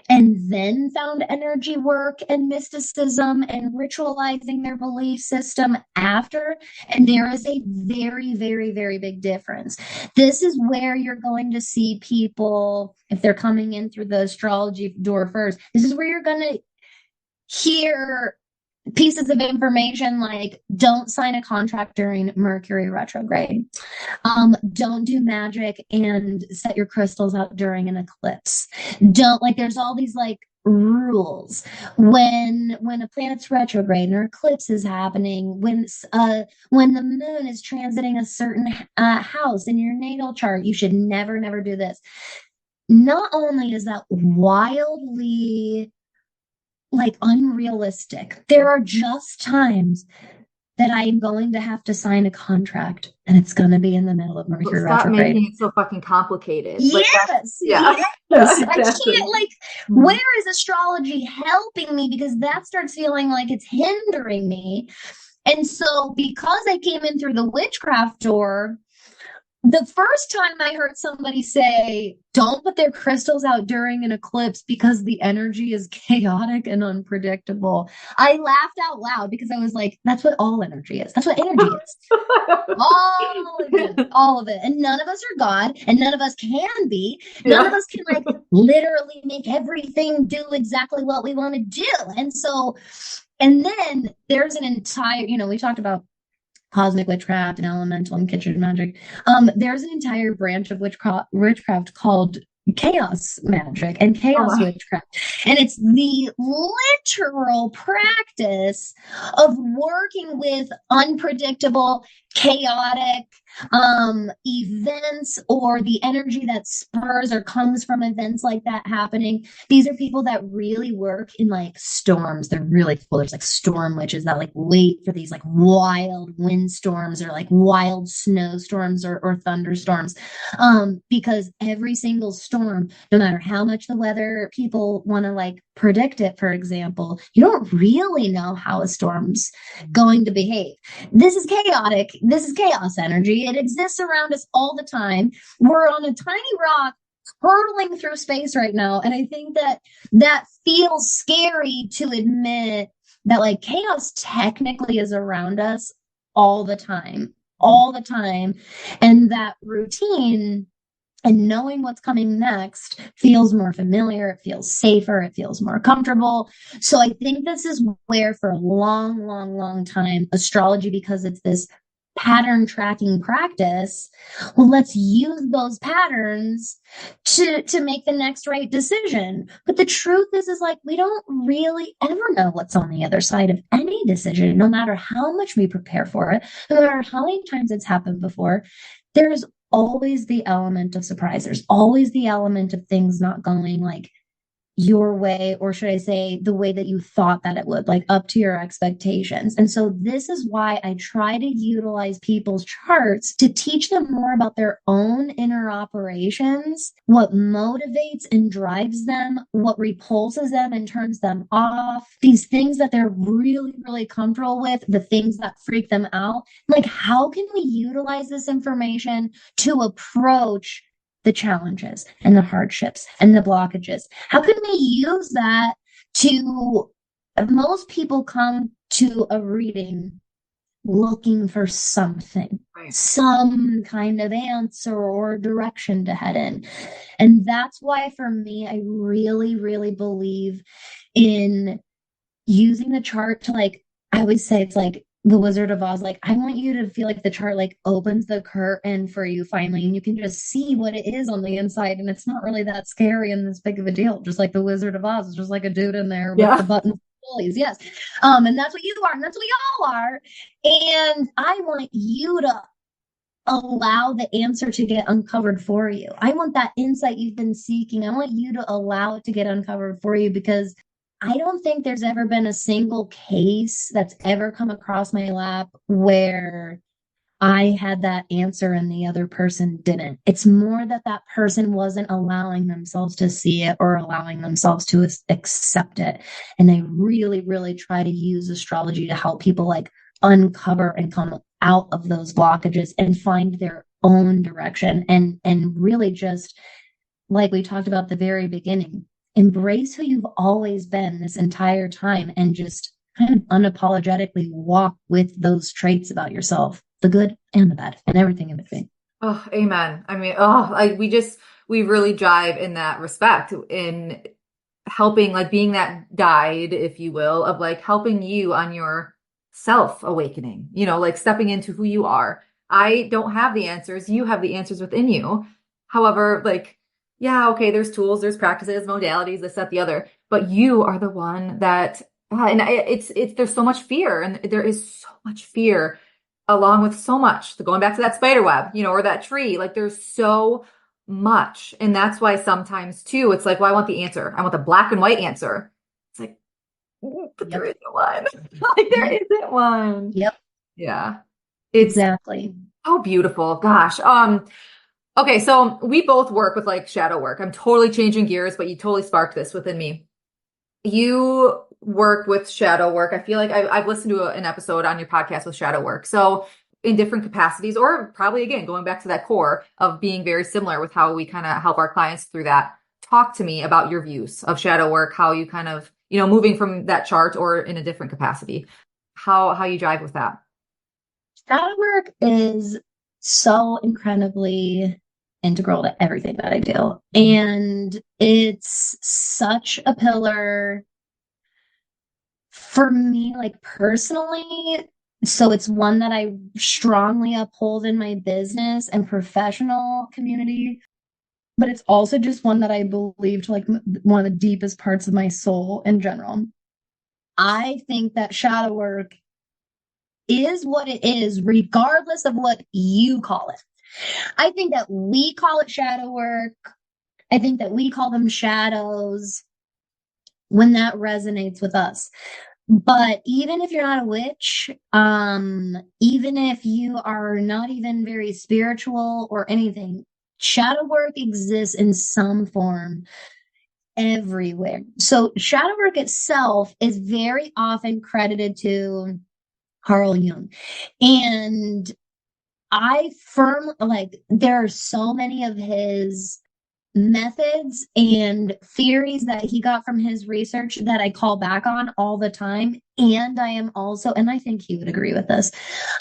and then found energy work and mysticism and ritualizing their belief system after. And there is a very, very, very big difference. This is where you're going to see people, if they're coming in through the astrology door first, this is where you're going to hear pieces of information like don't sign a contract during Mercury retrograde. Don't do magic and set your crystals out during an eclipse. There's all these like rules when a planet's retrograde and an eclipse is happening, when the moon is transiting a certain house in your natal chart, you should never do this. Not only is that wildly like unrealistic, there are just times that I am going to have to sign a contract and it's going to be in the middle of Mercury Stop retrograde. making it so fucking complicated. Yes. Yeah. Yes. Exactly. I can't, where is astrology helping me? Because that starts feeling like it's hindering me. And so because I came in through the witchcraft door, The first time I heard somebody say, don't put their crystals out during an eclipse because the energy is chaotic and unpredictable, I laughed out loud because I was like, that's what all energy is. That's what energy is. All of it, all of it. And none of us are God, and none of us can be. None of Yeah. us can like literally make everything do exactly what we want to do. And so, and then there's an entire, we talked about cosmic witchcraft and elemental and kitchen magic. There's an entire branch of witchcraft called chaos magic and Oh chaos my. witchcraft. And it's the literal practice of working with unpredictable, chaotic events or the energy that spurs or comes from events like that happening. These are people that really work in like storms. They're really cool. There's like storm witches that like wait for these like wild windstorms or like wild snowstorms or thunderstorms. Because every single storm, no matter how much the weather people want to like predict it, for example, you don't really know how a storm's going to behave. This is chaotic. This is chaos energy. It exists around us all the time. We're on a tiny rock hurtling through space right now. And I think that that feels scary to admit that like chaos technically is around us all the time, all the time. And that routine and knowing what's coming next feels more familiar, it feels safer, it feels more comfortable. So I think this is where, for a long, long, long time, astrology, because it's this pattern tracking practice, well, let's use those patterns to make the next right decision. But the truth is like we don't really ever know what's on the other side of any decision, no matter how much we prepare for it, no matter how many times it's happened before. There's always the element of surprise. There's always the element of things not going like your way, or should I say, the way that you thought that it would, like up to your expectations. And so this is why I try to utilize people's charts to teach them more about their own inner operations, what motivates and drives them, what repulses them and turns them off, these things that they're really, really comfortable with, the things that freak them out. Like, how can we utilize this information to approach the challenges and the hardships and the blockages? How can we use that to, most people come to a reading looking for something, Right. some kind of answer or direction to head in. And that's why for me, I really, really believe in using the chart to like, I would say it's like the Wizard of Oz. Like, I want you to feel like the chart like opens the curtain for you finally, and you can just see what it is on the inside. And it's not really that scary and this big of a deal. Just like the Wizard of Oz, it's just like a dude in there with the Yeah. buttons. Pulleys, yes. And that's what you are, and that's what we all are. And I want you to allow the answer to get uncovered for you. I want that insight you've been seeking. I want you to allow it to get uncovered for you, because I don't think there's ever been a single case that's ever come across my lap where I had that answer and the other person didn't. It's more that that person wasn't allowing themselves to see it or allowing themselves to accept it. And I really, really try to use astrology to help people like uncover and come out of those blockages and find their own direction, and really just like we talked about at the very beginning, embrace who you've always been this entire time and just kind of unapologetically walk with those traits about yourself, the good and the bad and everything in between. Oh, amen. I mean, oh, like we really jive in that respect in helping, like being that guide, if you will, of like helping you on your self awakening, like stepping into who you are. I don't have the answers. You have the answers within you. However, like, yeah, okay, there's tools, there's practices, modalities, this, that, the other, but you are the one that, and there's so much fear, and there is so much fear along with so much, going back to that spider web, or that tree, like there's so much. And that's why sometimes too, it's like, well, I want the answer. I want the black and white answer. It's like, but there Yep. isn't one. Like there Yep. isn't one. Yep. Yeah. It's Exactly. so beautiful. Gosh. Okay. So we both work with like shadow work. I'm totally changing gears, but you totally sparked this within me. You work with shadow work. I feel like I've listened to an episode on your podcast with shadow work. So in different capacities, or probably again, going back to that core of being very similar with how we kind of help our clients through that. Talk to me about your views of shadow work, how you kind of, moving from that chart or in a different capacity, how you drive with that. Shadow work is so incredibly integral to everything that I do. And it's such a pillar for me, like personally. So it's one that I strongly uphold in my business and professional community. But it's also just one that I believe to like one of the deepest parts of my soul in general. I think that shadow work is what it is, regardless of what you call it. I think that we call it shadow work. I think that we call them shadows when that resonates with us. But even if you're not a witch, even if you are not even very spiritual or anything, shadow work exists in some form everywhere. So shadow work itself is very often credited to Carl Jung. And I firmly like there are so many of his methods and theories that he got from his research that I call back on all the time. And I am also, and I think he would agree with this,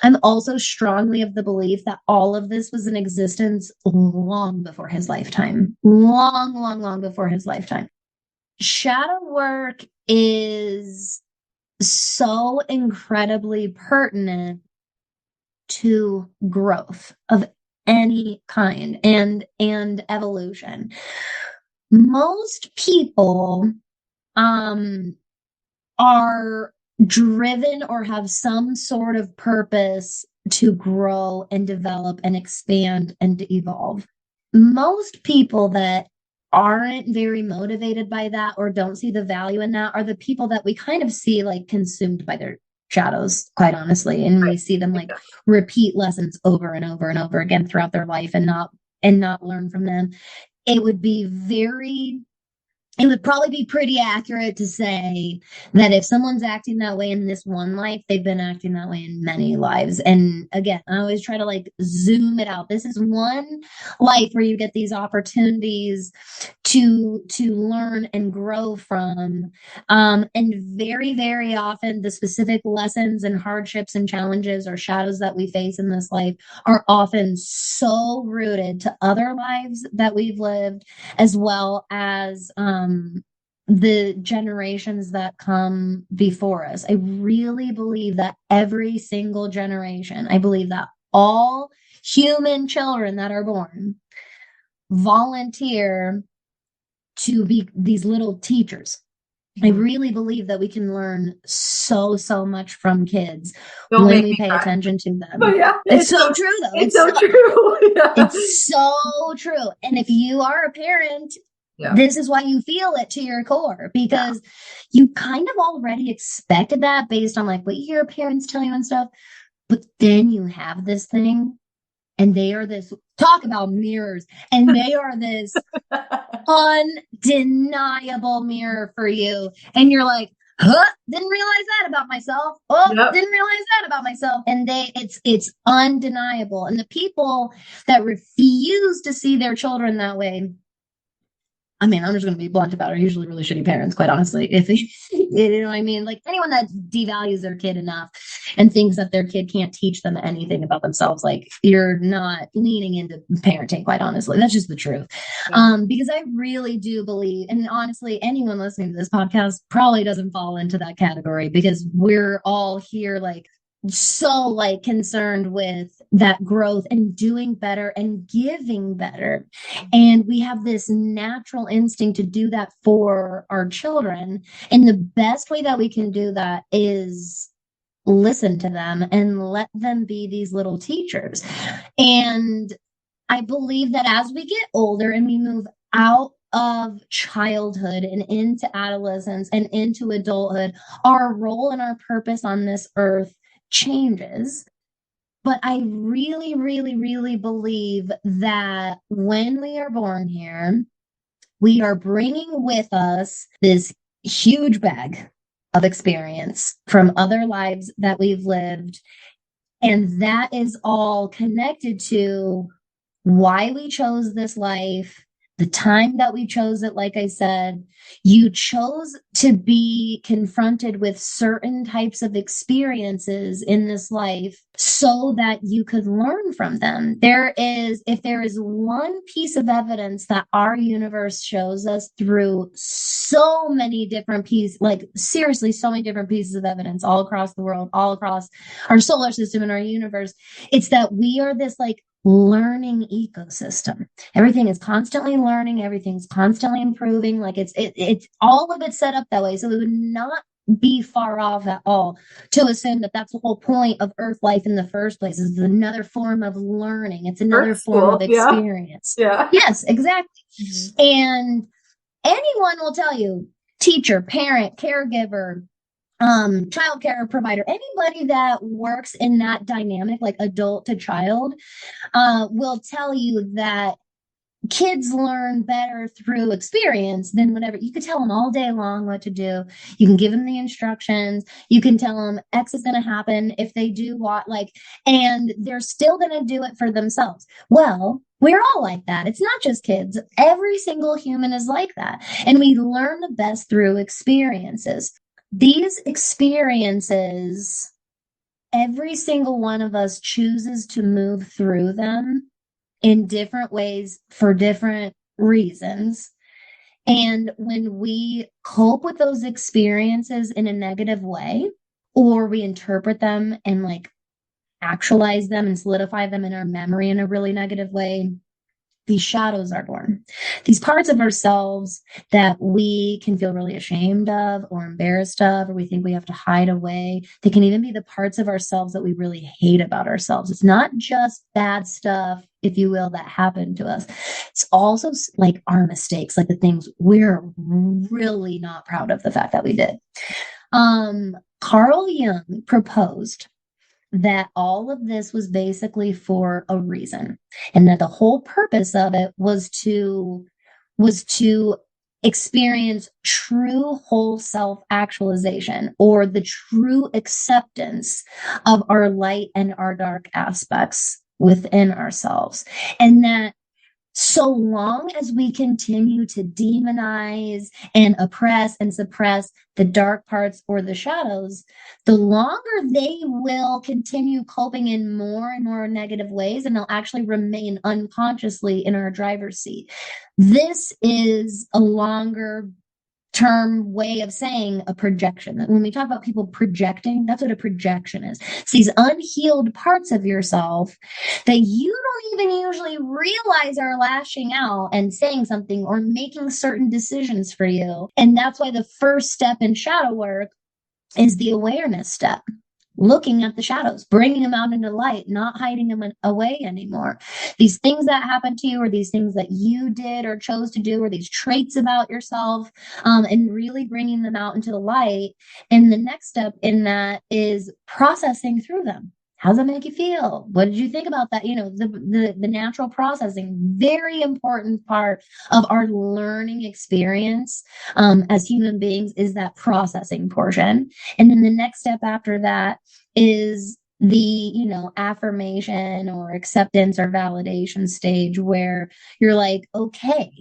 I'm also strongly of the belief that all of this was in existence long before his lifetime. Long, long, long before his lifetime. Shadow work is so incredibly pertinent to growth of any kind and evolution. Most people are driven or have some sort of purpose to grow and develop and expand and to evolve. Most people that aren't very motivated by that or don't see the value in that are the people that we kind of see like consumed by their shadows, quite honestly. And we see them like repeat lessons over and over and over again throughout their life and not learn from them. It would be it would probably be pretty accurate to say that if someone's acting that way in this one life, they've been acting that way in many lives. And again, I always try to like zoom it out. This is one life where you get these opportunities to learn and grow from. And very, very often the specific lessons and hardships and challenges or shadows that we face in this life are often so rooted to other lives that we've lived, as well as the generations that come before us. I really believe that every single generation, I believe that all human children that are born volunteer to be these little teachers. I really believe that we can learn so much from kids when we pay attention to them. But yeah, it's so true, though. It's so true. Yeah. It's so true. And if you are a parent, this is why you feel it to your core, because you kind of already expected that based on like what you hear parents tell you and stuff. But then you have this thing, and they are this talk about mirrors, and they are this undeniable mirror for you. And you're like, huh, didn't realize that about myself. Oh, didn't realize that about myself. And it's undeniable. And the people that refuse to see their children that way, I mean, I'm just going to be blunt about it, are usually really shitty parents, quite honestly. If you know what I mean? Like anyone that devalues their kid enough and thinks that their kid can't teach them anything about themselves, like you're not leaning into parenting, quite honestly. That's just the truth. Because I really do believe, and honestly, anyone listening to this podcast probably doesn't fall into that category, because we're all here like so like concerned with that growth and doing better and giving better. And we have this natural instinct to do that for our children. And the best way that we can do that is listen to them and let them be these little teachers. And I believe that as we get older and we move out of childhood and into adolescence and into adulthood, our role and our purpose on this earth changes. But I really, really, really believe that when we are born here, we are bringing with us this huge bag of experience from other lives that we've lived. And that is all connected to why we chose this life, the time that we chose it. Like I said, you chose to be confronted with certain types of experiences in this life so that you could learn from them. If there is one piece of evidence that our universe shows us through so many different pieces, like seriously, so many different pieces of evidence all across the world, all across our solar system and our universe, it's that we are this like learning ecosystem. Everything is constantly learning, everything's constantly improving. Like it's all of it set up that way. So it would not be far off at all to assume that that's the whole point of Earth life in the first place. Is another form of learning. It's another Earth form of school. Yeah. experience. Yeah. Yes, exactly. Mhm. And anyone will tell you, teacher, parent, caregiver, child care provider, anybody that works in that dynamic, like adult to child, will tell you that kids learn better through experience than whatever. You could tell them all day long what to do. You can give them the instructions. You can tell them X is going to happen if they do what, like, and they're still going to do it for themselves. Well, we're all like that. It's not just kids. Every single human is like that. And we learn the best through experiences. These experiences, every single one of us chooses to move through them in different ways for different reasons. And when we cope with those experiences in a negative way, or we interpret them and like actualize them and solidify them in our memory in a really negative way, these shadows are born. These parts of ourselves that we can feel really ashamed of or embarrassed of, or we think we have to hide away. They can even be the parts of ourselves that we really hate about ourselves. It's not just bad stuff, if you will, that happened to us. It's also like our mistakes, like the things we're really not proud of the fact that we did. Carl Jung proposed that all of this was basically for a reason, and that the whole purpose of it was to experience true whole self actualization, or the true acceptance of our light and our dark aspects within ourselves. And that so long as we continue to demonize and oppress and suppress the dark parts or the shadows, the longer they will continue coping in more and more negative ways, and they'll actually remain unconsciously in our driver's seat. This is a longer term way of saying a projection. When we talk about people projecting, that's what a projection is. It's these unhealed parts of yourself that you don't even usually realize are lashing out and saying something or making certain decisions for you. And that's why the first step in shadow work is the awareness step. Looking at the shadows, bringing them out into light, not hiding them away anymore. These things that happened to you, or these things that you did or chose to do, or these traits about yourself, and really bringing them out into the light. And the next step in that is processing through them. How does that make you feel? What did you think about that? The natural processing, very important part of our learning experience as human beings, is that processing portion. And then the next step after that is the affirmation or acceptance or validation stage, where you're like, okay,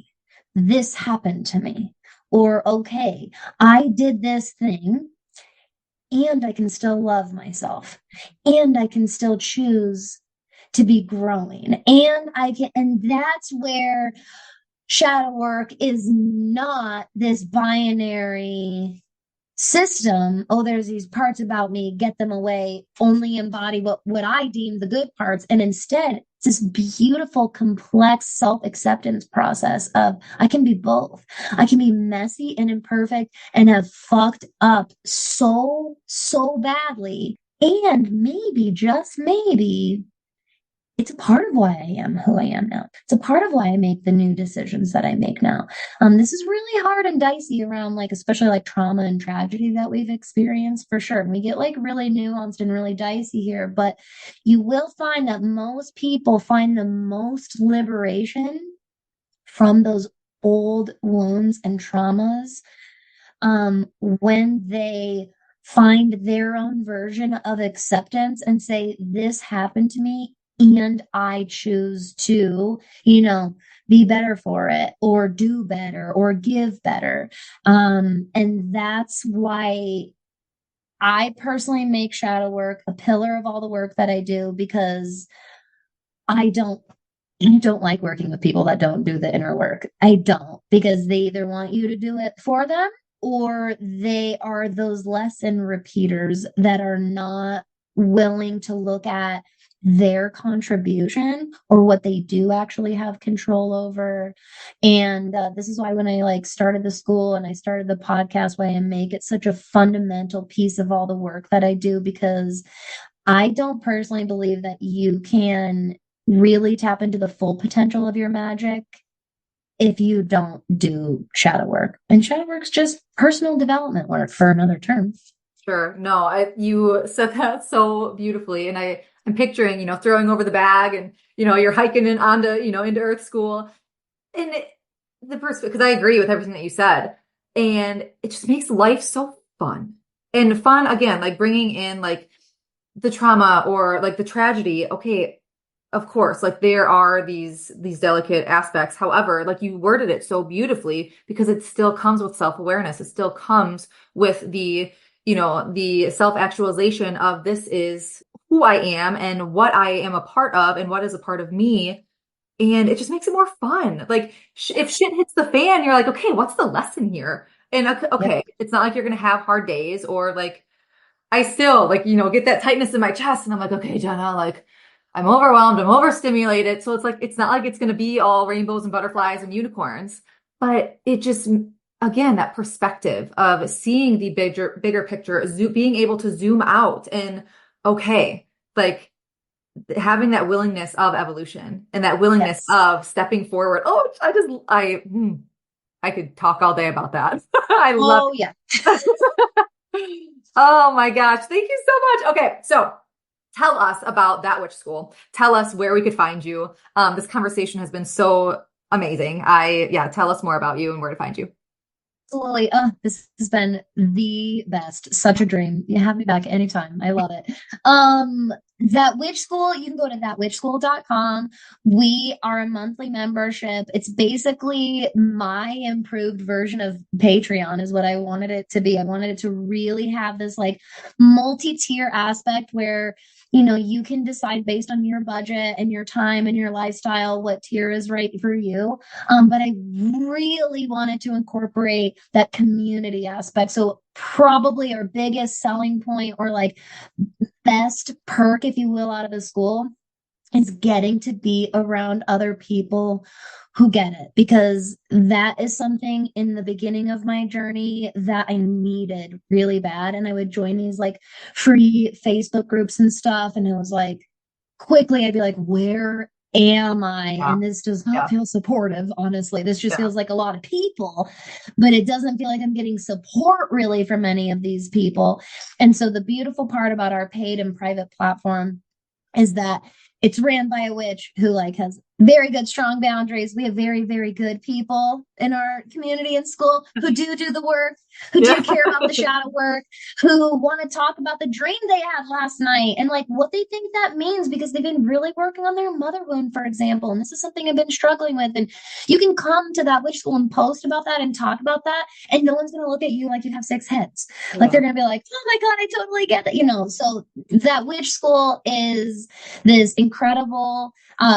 this happened to me, or okay, I did this thing, and I can still love myself, and I can still choose to be growing, and that's where shadow work is not this binary system. Oh, there's these parts about me, get them away, only embody what I deem the good parts. And instead, it's this beautiful, complex self-acceptance process of I can be both. I can be messy and imperfect and have fucked up so badly. And maybe, just maybe, it's a part of why I am who I am now. It's a part of why I make the new decisions that I make now. This is really hard and dicey around, like, especially like trauma and tragedy that we've experienced, for sure. We get like really nuanced and really dicey here, but you will find that most people find the most liberation from those old wounds and traumas when they find their own version of acceptance and say, this happened to me and I choose to, be better for it or do better or give better. And that's why I personally make shadow work a pillar of all the work that I do, because I don't like working with people that don't do the inner work. I don't, because they either want you to do it for them or they are those lesson repeaters that are not willing to look at their contribution or what they do actually have control over. And this is why when I started the school and I started the podcast, why I make it such a fundamental piece of all the work that I do, because I don't personally believe that you can really tap into the full potential of your magic if you don't do shadow work. And shadow work's just personal development work, for another term. Sure. No, you said that so beautifully. And I'm picturing, throwing over the bag and, you're hiking in onto, into Earth School. And the first, because I agree with everything that you said. And it just makes life so fun. And fun, again, like bringing in like the trauma or like the tragedy. Okay, of course, like there are these delicate aspects. However, like you worded it so beautifully, because it still comes with self-awareness. It still comes with the self-actualization of, this is who I am and what I am a part of and what is a part of me. And it just makes it more fun. Like if shit hits the fan, you're like, okay, what's the lesson here? And Yep. okay, it's not like you're going to have hard days, or like I still get that tightness in my chest and I'm like, okay, Jenna, like I'm overwhelmed, I'm overstimulated. So it's like, it's not like it's going to be all rainbows and butterflies and unicorns, but it just, again, that perspective of seeing the bigger picture, being able to zoom out and, okay, like having that willingness of evolution and that willingness Yes. of stepping forward. Oh, I could talk all day about that. I love Oh, yeah. it. Oh my gosh. Thank you so much. Okay. So tell us about That Witch School. Tell us where we could find you. This conversation has been so amazing. Tell us more about you and where to find you. Absolutely. This has been the best. Such a dream. You have me back anytime. I love it. That Witch School, you can go to thatwitchschool.com. We are a monthly membership. It's basically my improved version of Patreon, is what I wanted it to be. I wanted it to really have this multi-tier aspect where you can decide based on your budget and your time and your lifestyle what tier is right for you. But I really wanted to incorporate that community aspect. So probably our biggest selling point, or best perk, if you will, out of the school is getting to be around other people who get it, because that is something in the beginning of my journey that I needed really bad. And I would join these free Facebook groups and stuff. And it was quickly I'd be like, where am I? Yeah. And this does not Yeah. feel supportive, honestly. This just Yeah. feels like a lot of people, but it doesn't feel like I'm getting support really from any of these people. And so the beautiful part about our paid and private platform is that it's ran by a witch who has very good strong boundaries. We have very, very good people in our community and school who do the work, who do Yeah. care about the shadow work, who want to talk about the dream they had last night and what they think that means, because they've been really working on their mother wound, for example. And this is something I've been struggling with. And you can come to that witch school and post about that and talk about that, and no one's going to look at you like you have six heads. They're going to be like, oh my God, I totally get that. So that witch school is this incredible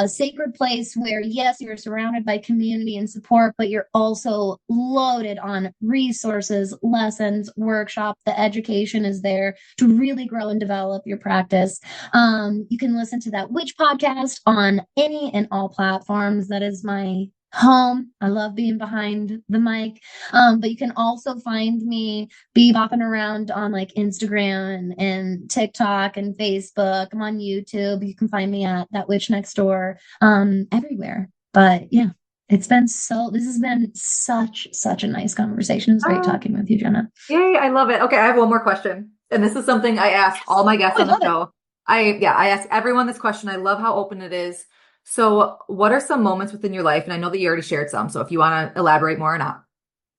sacred place where, yes, you're surrounded by community and support, but you're also loaded on resources, lessons, workshop. The education is there to really grow and develop your practice. You can listen to that witch podcast on any and all platforms. That is my home. I love being behind the mic. But you can also find me bopping around on Instagram and TikTok and Facebook. I'm on YouTube. You can find me at That Witch Next Door, everywhere. But yeah, this has been such a nice conversation. It was great talking with you, Jenna. Yay, I love it. Okay, I have one more question. And this is something I ask all my guests Oh, I on the love it. show. I ask everyone this question. I love how open it is. So, what are some moments within your life? And I know that you already shared some, so if you want to elaborate more or not,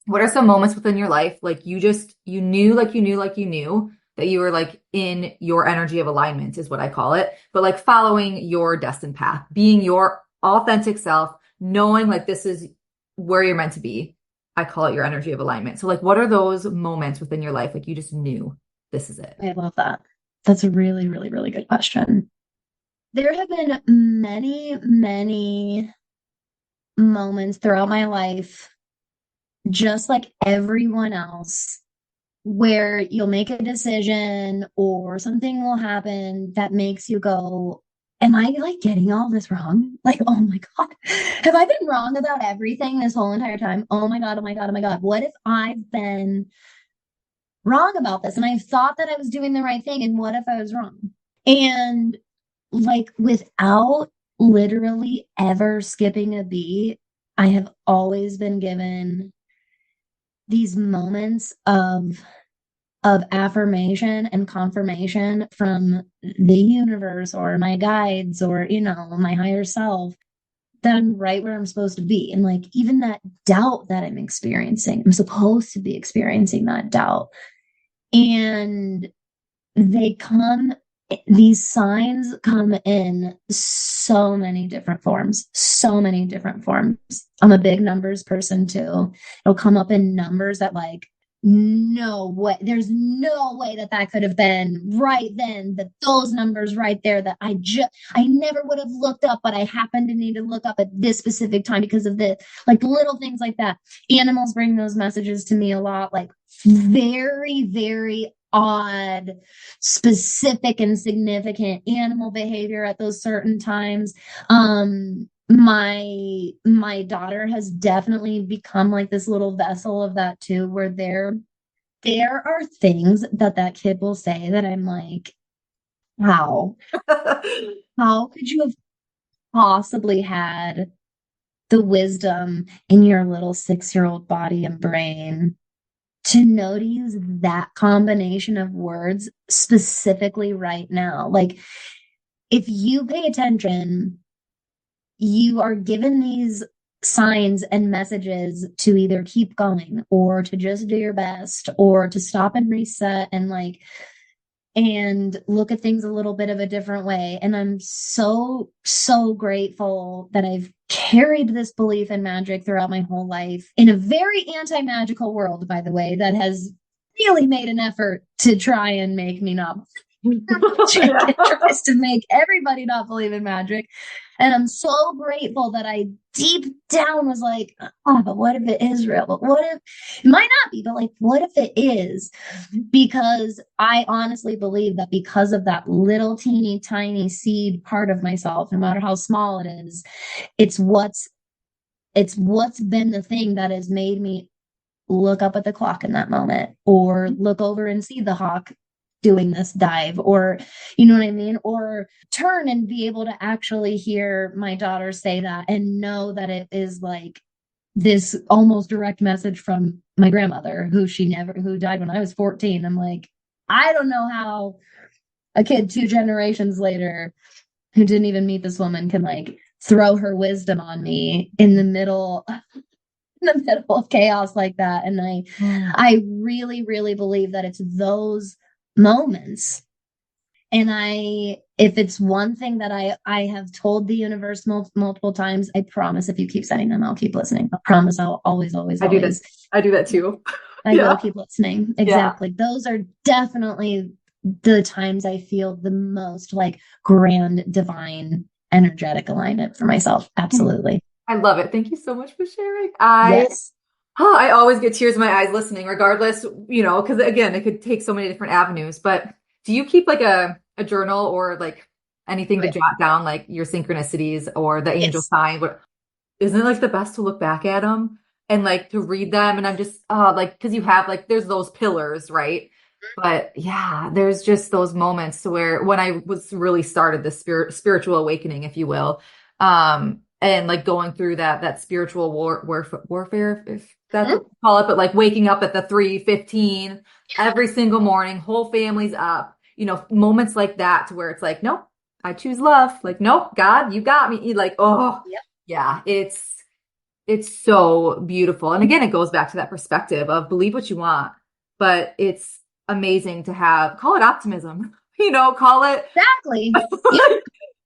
what are some moments within your life you knew, like you knew, that you were like in your energy of alignment is what I call it, but like following your destined path, being your authentic self, knowing like this is where you're meant to be. I call it your energy of alignment. So like, what are those moments within your life? Like you just knew this is it. I love that. That's a really, really, really good question. There have been many, many moments throughout my life, just like everyone else, where you'll make a decision or something will happen that makes you go, am I like getting all this wrong? Like, oh my God, have I been wrong about everything this whole entire time? Oh my God, oh my God, oh my God. What if I've been wrong about this and I thought that I was doing the right thing? And what if I was wrong? And like, without literally ever skipping a beat, I have always been given these moments of affirmation and confirmation from the universe or my guides or, my higher self that I'm right where I'm supposed to be. And like, even that doubt that I'm experiencing, I'm supposed to be experiencing that doubt. And they come, these signs come in so many different forms, so many different forms. I'm a big numbers person too. It'll come up in numbers that like, no way, there's no way that that could have been right then, that those numbers right there that I never would have looked up, but I happened to need to look up at this specific time because of the like little things like that. Animals bring those messages to me a lot, like very, very odd, specific and significant animal behavior at those certain times. My daughter has definitely become like this little vessel of that too, where there are things that that kid will say that I'm like, how how could you have possibly had the wisdom in your little 6-year-old body and brain to know to use that combination of words specifically right now? Like, if you pay attention, you are given these signs and messages to either keep going or to just do your best or to stop and reset and like and look at things a little bit of a different way. And I'm so, so grateful that I've carried this belief in magic throughout my whole life in a very anti-magical world, by the way, that has really made an effort to try and make me not magic. It tries to make everybody not believe in magic. And I'm so grateful that I deep down was like, oh, but what if it is real? But what if it might not be, but like, what if it is? Because I honestly believe that because of that little teeny tiny seed part of myself, no matter how small it is, it's what's been the thing that has made me look up at the clock in that moment or look over and see the hawk doing this dive, or you know what I mean, or turn and be able to actually hear my daughter say that and know that it is like this almost direct message from my grandmother who died when I was 14. I'm like, I don't know how a kid 2 generations later who didn't even meet this woman can like throw her wisdom on me in the middle of chaos like that. And I really, really believe that it's those moments. And if it's one thing that I have told the universe multiple times, I promise if you keep sending them, I'll keep listening. I promise I'll always, always, I do always. that. I do that too. I Yeah. will keep listening. Exactly. Yeah. Those are definitely the times I feel the most like grand, divine, energetic alignment for myself. Absolutely. I love it. Thank you so much for sharing. Yes. Oh, I always get tears in my eyes listening, regardless, because again, it could take so many different avenues. But do you keep like a journal or like anything to jot down like your synchronicities or the angel sign? But isn't it like the best to look back at them and like to read them? And I'm just like, because you have like there's those pillars, right? But yeah, there's just those moments to where when I was really started this spiritual awakening, if you will, and like going through that spiritual warfare, if that's what you call it, but like waking up at the 3:15 every single morning, whole family's up, moments like that to where it's like, nope, I choose love. Like, nope, God, you got me. Like, oh, yeah, it's so beautiful. And again, it goes back to that perspective of believe what you want, but it's amazing to have, call it optimism, call it. Exactly. Yeah.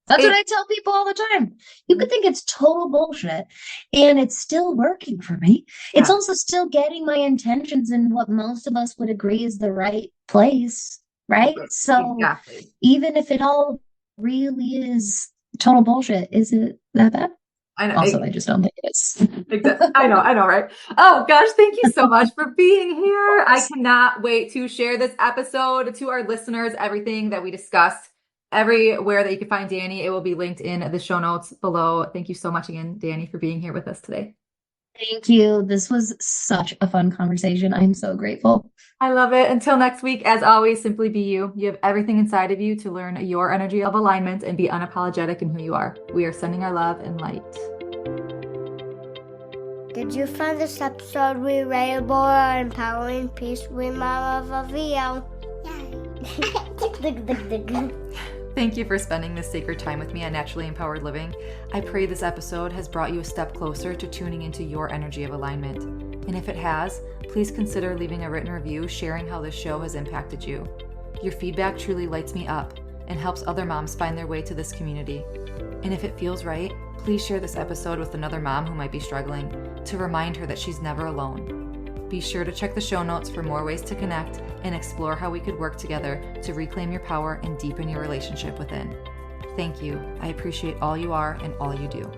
That's what I tell people all the time. You could think it's total bullshit and it's still working for me. Yeah. It's also still getting my intentions in what most of us would agree is the right place, right? So Exactly. even if it all really is total bullshit, is it that bad? I know. Also, I just don't think it is. Exactly. I know, right? Oh gosh, thank you so much for being here. I cannot wait to share this episode to our listeners, everything that we discussed, everywhere that you can find Dani. It will be linked in the show notes below. Thank you so much again, Dani, for being here with us today. Thank you. This was such a fun conversation. I'm so grateful. I love it. Until next week, as always, simply be you. You have everything inside of you to learn your energy of alignment and be unapologetic in who you are. We are sending our love and light. Did you find this episode relatable or empowering? Please remember the video. Yay. Thank you for spending this sacred time with me on Naturally Empowered Living. I pray this episode has brought you a step closer to tuning into your energy of alignment. And if it has, please consider leaving a written review sharing how this show has impacted you. Your feedback truly lights me up and helps other moms find their way to this community. And if it feels right, please share this episode with another mom who might be struggling to remind her that she's never alone. Be sure to check the show notes for more ways to connect and explore how we could work together to reclaim your power and deepen your relationship within. Thank you. I appreciate all you are and all you do.